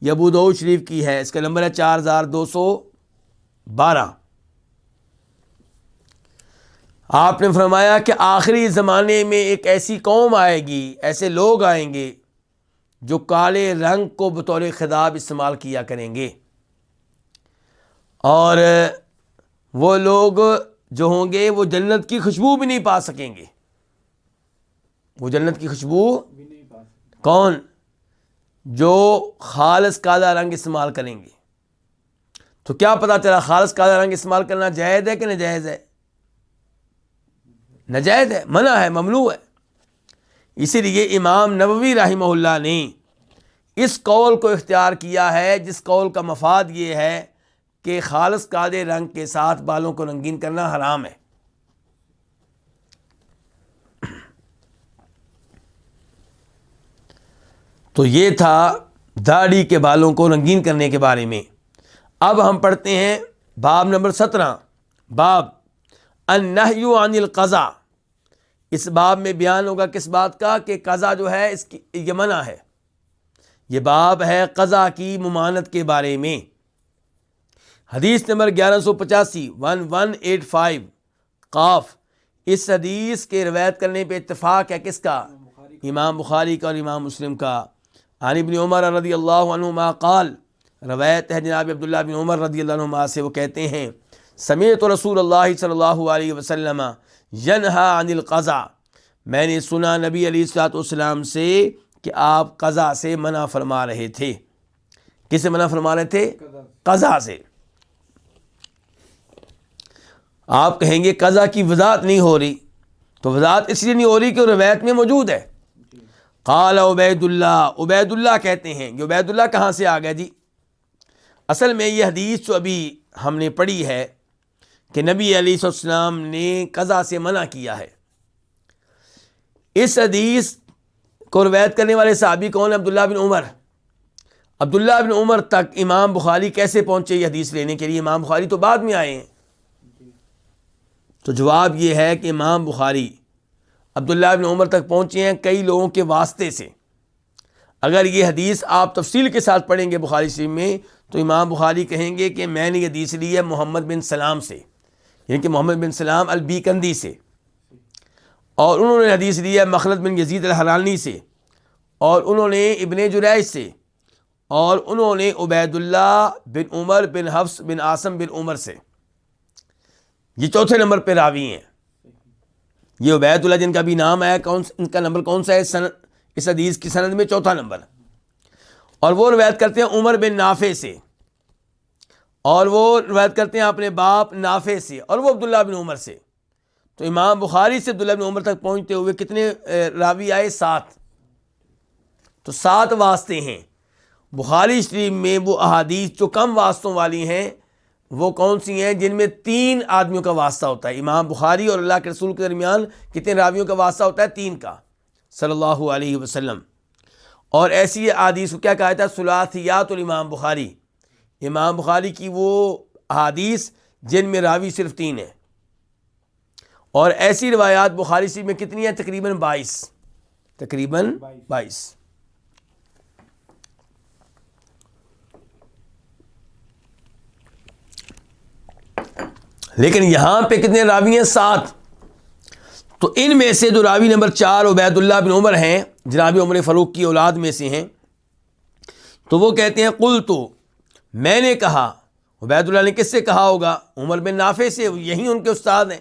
یہ ابو داؤد شریف کی ہے، اس کا نمبر ہے 4212۔ آپ نے فرمایا کہ آخری زمانے میں ایک ایسی قوم آئے گی، ایسے لوگ آئیں گے جو کالے رنگ کو بطور خضاب استعمال کیا کریں گے، اور وہ لوگ جو ہوں گے وہ جنت کی خوشبو بھی نہیں پا سکیں گے۔ وہ جنت کی خوشبو کون؟ جو خالص کالا رنگ استعمال کریں گے۔ تو کیا پتہ چلا خالص کالا رنگ استعمال کرنا جائز ہے کہ ناجائز ہے؟ ناجائز ہے، منع ہے، ممنوع ہے۔ اسی لیے امام نووی رحمہ اللہ نے اس قول کو اختیار کیا ہے، جس قول کا مفاد یہ ہے کہ خالص کالے رنگ کے ساتھ بالوں کو رنگین کرنا حرام ہے۔ تو یہ تھا داڑھی کے بالوں کو رنگین کرنے کے بارے میں۔ اب ہم پڑھتے ہیں باب نمبر 17، باب النہی عن القضاء۔ اس باب میں بیان ہوگا کس بات کا؟ کہ قضا جو ہے اس کی یہ منع ہے۔ یہ باب ہے قضا کی ممانعت کے بارے میں۔ حدیث نمبر 1185 1185 قاف، اس حدیث کے روایت کرنے پہ اتفاق ہے کس کا؟ امام بخاری کا اور امام مسلم کا۔ عن ابن عمر رضی اللہ عنہما قال، روایت ہے جناب عبداللہ بن عمر رضی اللہ عنہما سے، وہ کہتے ہیں سمعت رسول اللہ صلی اللہ علیہ وسلم ینہا عن القضاء، میں نے سنا نبی علیہ الصلوۃ والسلام سے کہ آپ قضا سے منع فرما رہے تھے۔ کس سے منع فرما رہے تھے؟ قضا سے۔ آپ کہیں گے قضا کی وضاحت نہیں ہو رہی، تو وضاحت اس لیے نہیں ہو رہی کہ وہ روایت میں موجود ہے۔ قال عبید اللہ، عبید اللہ کہتے ہیں، یہ عبید اللہ کہاں سے آ گیا جی؟ اصل میں یہ حدیث جو ابھی ہم نے پڑھی ہے کہ نبی علیہ السلام نے قضا سے منع کیا ہے، اس حدیث کو روایت کرنے والے صحابی کون ہیں؟ عبداللہ بن عمر۔ عبداللہ بن عمر تک امام بخاری کیسے پہنچے یہ حدیث لینے کے لیے؟ امام بخاری تو بعد میں آئے ہیں۔ تو جواب یہ ہے کہ امام بخاری عبداللہ بن عمر تک پہنچے ہیں کئی لوگوں کے واسطے سے۔ اگر یہ حدیث آپ تفصیل کے ساتھ پڑھیں گے بخاری شریف میں تو امام بخاری کہیں گے کہ میں نے یہ حدیث لی ہے محمد بن سلام سے، یعنی کہ محمد بن سلام البیکندی سے، اور انہوں نے حدیث لی ہے مخلد بن یزید الحرانی سے، اور انہوں نے ابن جریج سے، اور انہوں نے عبید اللہ بن عمر بن حفص بن عاصم بن عمر سے۔ یہ چوتھے نمبر پہ راوی ہیں۔ یہ عبید اللہ جن کا بھی نام ہے، ان کا نمبر کون سا ہے اس حدیث کی سند میں؟ چوتھا نمبر۔ اور وہ روایت کرتے ہیں عمر بن نافع سے، اور وہ روایت کرتے ہیں اپنے باپ نافع سے، اور وہ عبداللہ بن عمر سے۔ تو امام بخاری سے عبداللہ بن عمر تک پہنچتے ہوئے کتنے راوی آئے؟ 7۔ تو 7 واسطے ہیں، بخاری شریف میں وہ احادیث جو کم واسطوں والی ہیں وہ کون سی ہیں؟ جن میں 3 آدمیوں کا واسطہ ہوتا ہے. امام بخاری اور اللہ کے رسول کے درمیان کتنے راویوں کا واسطہ ہوتا ہے؟ 3 کا، صلی اللہ علیہ وسلم. اور ایسی احادیث کو کیا کہا جاتا ہے؟ ثلاثیات الامام بخاری. امام بخاری کی وہ احادیث جن میں راوی صرف 3 ہیں. اور ایسی روایات بخاری شریف میں کتنی ہیں؟ تقریباً 22. لیکن یہاں پہ کتنے راوی ہیں؟ 7. تو ان میں سے جو راوی نمبر 4 عبید اللہ بن عمر ہیں، جناب عمر فاروق کی اولاد میں سے ہیں، تو وہ کہتے ہیں قلت، میں نے کہا. عبید اللہ نے کس سے کہا ہوگا؟ عمر بن نافع سے، یہی ان کے استاد ہیں.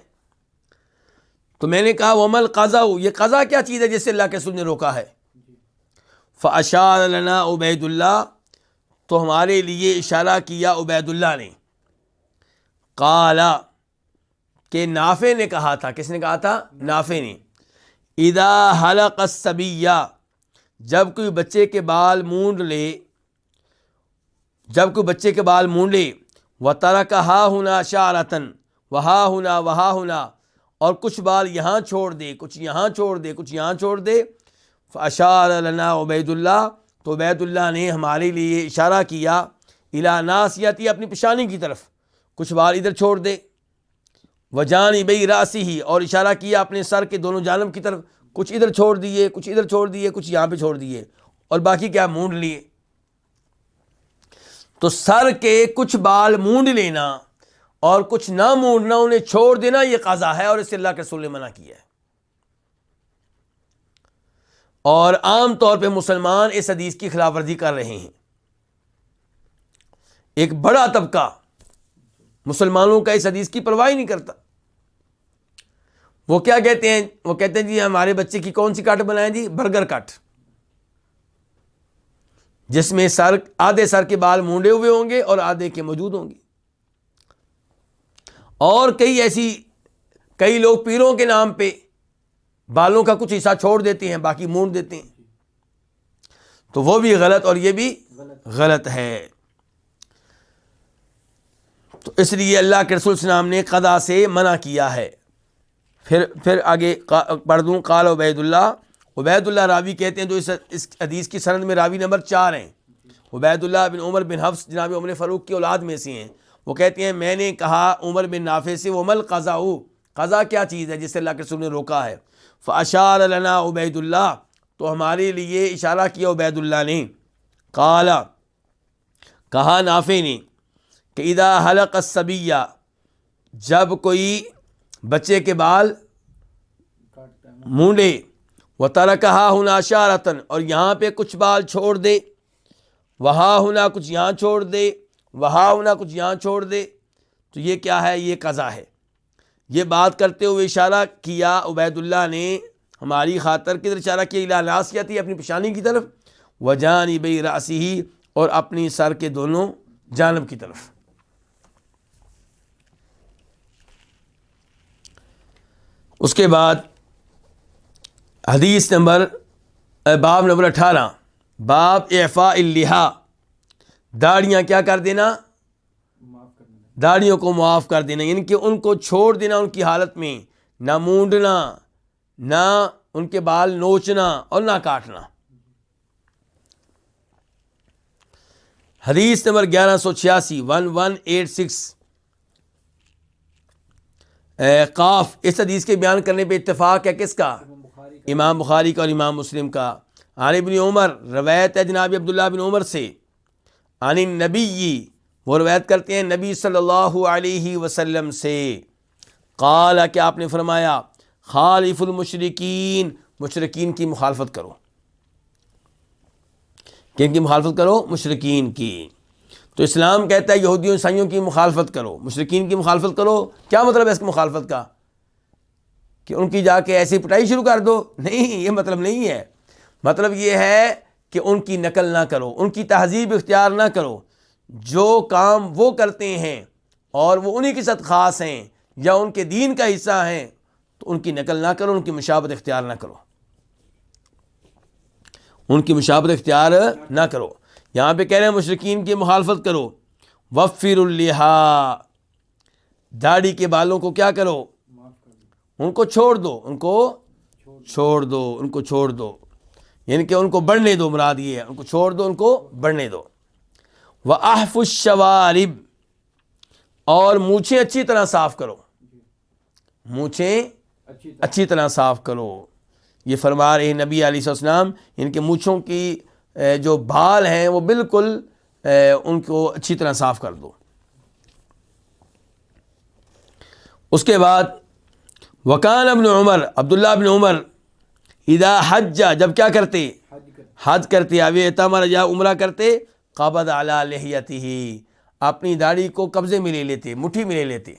تو میں نے کہا ومل قضا، یہ قضا کیا چیز ہے جس سے اللہ کے رسول نے روکا ہے؟ فاشار لنا عبید اللہ، تو ہمارے لیے اشارہ کیا عبید اللہ نے. قال، کہ نافع نے کہا تھا. کس نے کہا تھا؟ نافع نے. اذا حلق الصبیہ، جب کوئی بچے کے بال مونڈ لے، وترک ہا ہنا شعرۃ وہا ہنا، اور کچھ بال یہاں چھوڑ دے، کچھ یہاں چھوڑ دے. فاشار لنا عبید اللہ، تو عبید اللہ نے ہمارے لیے اشارہ کیا الی ناصیتی، اپنی پیشانی کی طرف، کچھ بال ادھر چھوڑ دے. وجانبی راسہ، اور اشارہ کیا اپنے سر کے دونوں جانب کی طرف، کچھ ادھر چھوڑ دیے، کچھ یہاں پہ چھوڑ دیے، اور باقی کیا؟ مونڈ لیے. تو سر کے کچھ بال مونڈ لینا اور کچھ نہ مونڈنا، انہیں چھوڑ دینا، یہ قضا ہے، اور اس سے اللہ کے رسول نے منع کیا ہے. اور عام طور پہ مسلمان اس حدیث کی خلاف ورزی کر رہے ہیں. ایک بڑا طبقہ مسلمانوں کا اس حدیث کی پرواہ نہیں کرتا. وہ کیا کہتے ہیں؟ وہ کہتے ہیں جی ہمارے بچے کی کون سی کٹ بنائیں جی؟ برگر کٹ، جس میں آدھے سر کے بال مونڈے ہوئے ہوں گے اور آدھے کے موجود ہوں گے. اور کئی لوگ پیروں کے نام پہ بالوں کا کچھ حصہ چھوڑ دیتے ہیں، باقی مونڈ دیتے ہیں. تو وہ بھی غلط، اور یہ بھی غلط ہے. تو اس لیے اللہ کے رسول صلی اللہ علیہ وسلم نے قضا سے منع کیا ہے. پھر آگے پڑھ دوں. قال عبید اللہ راوی کہتے ہیں جو اس حدیث کی سند میں راوی نمبر 4 ہیں. عبید اللہ بن عمر بن حفص جناب عمر فاروق کی اولاد میں سے ہیں. وہ کہتے ہیں میں نے کہا عمر بن نافع سے ومل قضا، قضا کیا چیز ہے جس سے اللہ کے رسول نے روکا ہے؟ فاشار لنا عبید اللہ، تو ہمارے لیے اشارہ کیا عبید اللہ نے. قال، کہا نافع نے کہ اذا حلق الصبیہ، جب کوئی بچے کے بال مونڈے، وترکہا ہنا شعرۃ، اور یہاں پہ کچھ بال چھوڑ دے، وہا ہنا کچھ یہاں چھوڑ دے، وہا ہنا کچھ یہاں چھوڑ دے، تو یہ کیا ہے؟ یہ قضا ہے. یہ بات کرتے ہوئے اشارہ کیا عبید اللہ نے ہماری خاطر کدھر اشارہ کیا؟ الی ناصیتی، اپنی پیشانی کی طرف، وجانبی راسہ، اور اپنی سر کے دونوں جانب کی طرف. اس کے بعد حدیث نمبر باب نمبر 18، باب اعفاء اللحیٰ، داڑیاں کیا کر دینا؟ داڑیوں کو معاف کر دینا، یعنی کہ ان کو چھوڑ دینا ان کی حالت میں، نہ مونڈنا، نہ ان کے بال نوچنا اور نہ کاٹنا. حدیث نمبر 1186 قاف. اس حدیث کے بیان کرنے پہ اتفاق ہے کس کا؟ امام بخاری کا اور امام مسلم کا. عن ابن عمر، روایت ہے جناب عبداللہ بن عمر سے. عن النبی، وہ روایت کرتے ہیں نبی صلی اللہ علیہ وسلم سے. قال، کہ آپ نے فرمایا خالف المشرکین، مشرکین کی مخالفت کرو. کن کی مخالفت کرو؟ مشرکین کی. تو اسلام کہتا ہے یہودیوں عیسائیوں کی مخالفت کرو، مشرکین کی مخالفت کرو. کیا مطلب ہے اس کی مخالفت کا؟ کہ ان کی جا کے ایسی پٹائی شروع کر دو؟ نہیں، یہ مطلب نہیں ہے. مطلب یہ ہے کہ ان کی نقل نہ کرو، ان کی تہذیب اختیار نہ کرو. جو کام وہ کرتے ہیں اور وہ انہی کے ساتھ خاص ہیں یا ان کے دین کا حصہ ہیں، تو ان کی نقل نہ کرو، ان کی مشابہت اختیار نہ کرو، ان کی مشابہت اختیار نہ کرو. یہاں پہ کہہ رہے ہیں مشرکین کی مخالفت کرو. وفر اللحا, داڑھی کے بالوں کو کیا کرو, ان کو چھوڑ دو, ان کو چھوڑ دو, ان کو چھوڑ دو, یعنی کہ ان کو بڑھنے دو, مراد یہ ہے ان کو چھوڑ دو, ان کو بڑھنے دو. وَأَحْفُ الشَّوَارِبْ, اور مونچھیں اچھی طرح صاف کرو, مونچھیں اچھی طرح صاف کرو. یہ فرما رہے ہیں نبی علیہ السلام, ان کے مونچھوں کی جو بال ہیں وہ بالکل ان کو اچھی طرح صاف کر دو. اس کے بعد وکان ابن عمر, عبداللہ ابن عمر, اذا حج, جب کیا کرتے, حج کرتے, اب اعتمر یا عمرہ کرتے, قبض علی لحیتہ, اپنی داڑھی کو قبضے میں لے لیتے, مٹھی میں لے لیتے,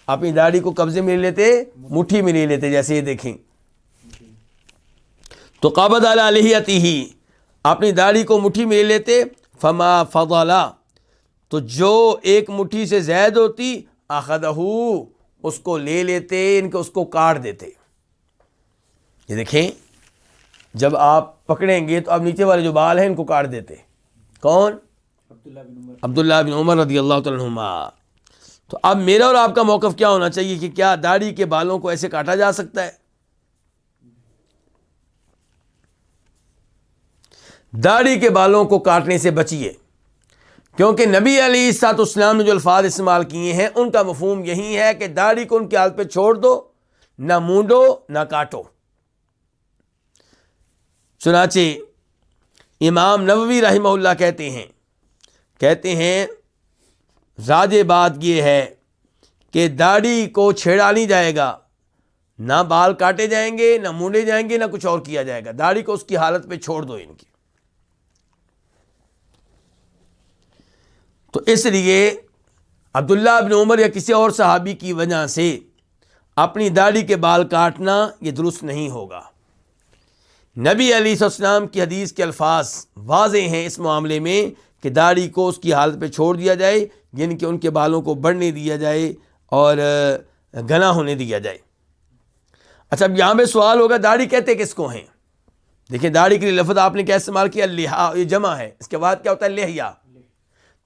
اپنی داڑھی کو قبضے میں لے لیتے, مٹھی میں لے لیتے, جیسے یہ دیکھیں. تو قبض علی لحیتہ, اپنی داڑھی کو مٹھی میں لے لیتے. فما فضل, تو جو ایک مٹھی سے زائد ہوتی, اخذہ, اس کو لے لیتے, ان کو اس کو کاٹ دیتے. یہ دیکھیں, جب آپ پکڑیں گے تو اب نیچے والے جو بال ہیں ان کو کاٹ دیتے. کون؟ عبداللہ بن عمر رضی اللہ تعالیٰ عنہما. تو اب میرا اور آپ کا موقف کیا ہونا چاہیے کہ کیا داڑھی کے بالوں کو ایسے کاٹا جا سکتا ہے؟ داڑھی کے بالوں کو کاٹنے سے بچیے, کیونکہ نبی علیہ الصلوۃ والسلام نے جو الفاظ استعمال کیے ہیں ان کا مفہوم یہی ہے کہ داڑھی کو ان کی حالت پہ چھوڑ دو, نہ مونڈو نہ کاٹو. چنانچہ امام نووی رحمہ اللہ کہتے ہیں راجح بات یہ ہے کہ داڑھی کو چھیڑا نہیں جائے گا, نہ بال کاٹے جائیں گے, نہ مونڈے جائیں گے, نہ کچھ اور کیا جائے گا. داڑھی کو اس کی حالت پہ چھوڑ دو ان کی. تو اس لیے عبداللہ بن عمر یا کسی اور صحابی کی وجہ سے اپنی داڑھی کے بال کاٹنا یہ درست نہیں ہوگا. نبی علیہ السلام کی حدیث کے الفاظ واضح ہیں اس معاملے میں کہ داڑھی کو اس کی حالت پہ چھوڑ دیا جائے, یعنی کہ ان کے بالوں کو بڑھنے دیا جائے اور گھنا ہونے دیا جائے. اچھا, اب یہاں پہ سوال ہوگا داڑھی کہتے کس کو ہیں؟ دیکھیں, داڑھی کے لیے لفظ آپ نے کیا استعمال کیا, لحا, یہ جمع ہے. اس کے بعد کیا ہوتا ہے, لحیہ.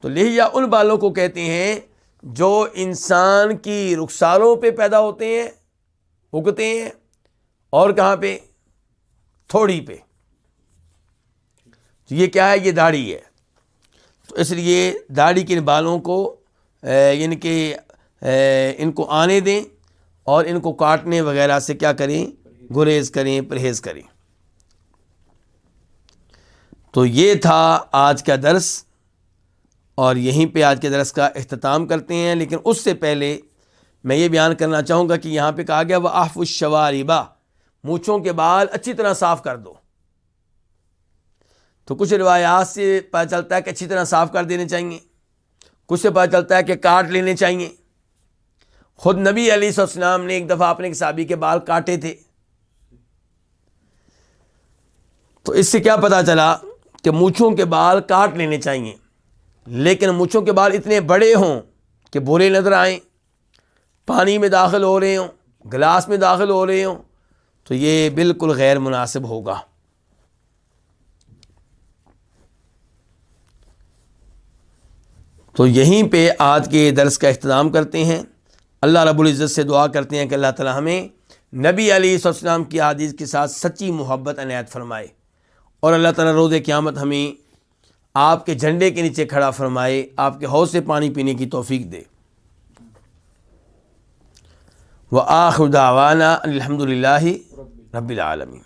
تو لحیہ ان بالوں کو کہتے ہیں جو انسان کی رخساروں پہ پیدا ہوتے ہیں, اگتے ہیں, اور کہاں پہ, تھوڑی پہ. تو یہ کیا ہے, یہ داڑھی ہے. تو اس لیے داڑھی کے بالوں کو یعنی کہ ان کو آنے دیں اور ان کو کاٹنے وغیرہ سے کیا کریں, گریز کریں, پرہیز کریں. تو یہ تھا آج کا درس, اور یہیں پہ آج کے درس کا اختتام کرتے ہیں. لیکن اس سے پہلے میں یہ بیان کرنا چاہوں گا کہ یہاں پہ کہا گیا وَأَحْفُ الشَّوَارِبَ, مونچھوں کے بال اچھی طرح صاف کر دو. تو کچھ روایات سے پتہ چلتا ہے کہ اچھی طرح صاف کر دینے چاہیے, کچھ سے پتہ چلتا ہے کہ کاٹ لینے چاہیے. خود نبی علیہ السلام نے ایک دفعہ اپنے ایک صحابی کے بال کاٹے تھے. تو اس سے کیا پتہ چلا کہ مونچھوں کے بال کاٹ لینے چاہیے, لیکن مونچھوں کے بال اتنے بڑے ہوں کہ برے نظر آئیں, پانی میں داخل ہو رہے ہوں, گلاس میں داخل ہو رہے ہوں, تو یہ بالکل غیر مناسب ہوگا. تو یہیں پہ آج کے درس کا اختتام کرتے ہیں. اللہ رب العزت سے دعا کرتے ہیں کہ اللہ تعالی ہمیں نبی علیہ السلام کی حدیث کے ساتھ سچی محبت عنایت فرمائے, اور اللہ تعالی روز قیامت ہمیں آپ کے جھنڈے کے نیچے کھڑا فرمائے, آپ کے حوض سے پانی پینے کی توفیق دے. وآخر دعوانا الحمد للہ رب العالمین.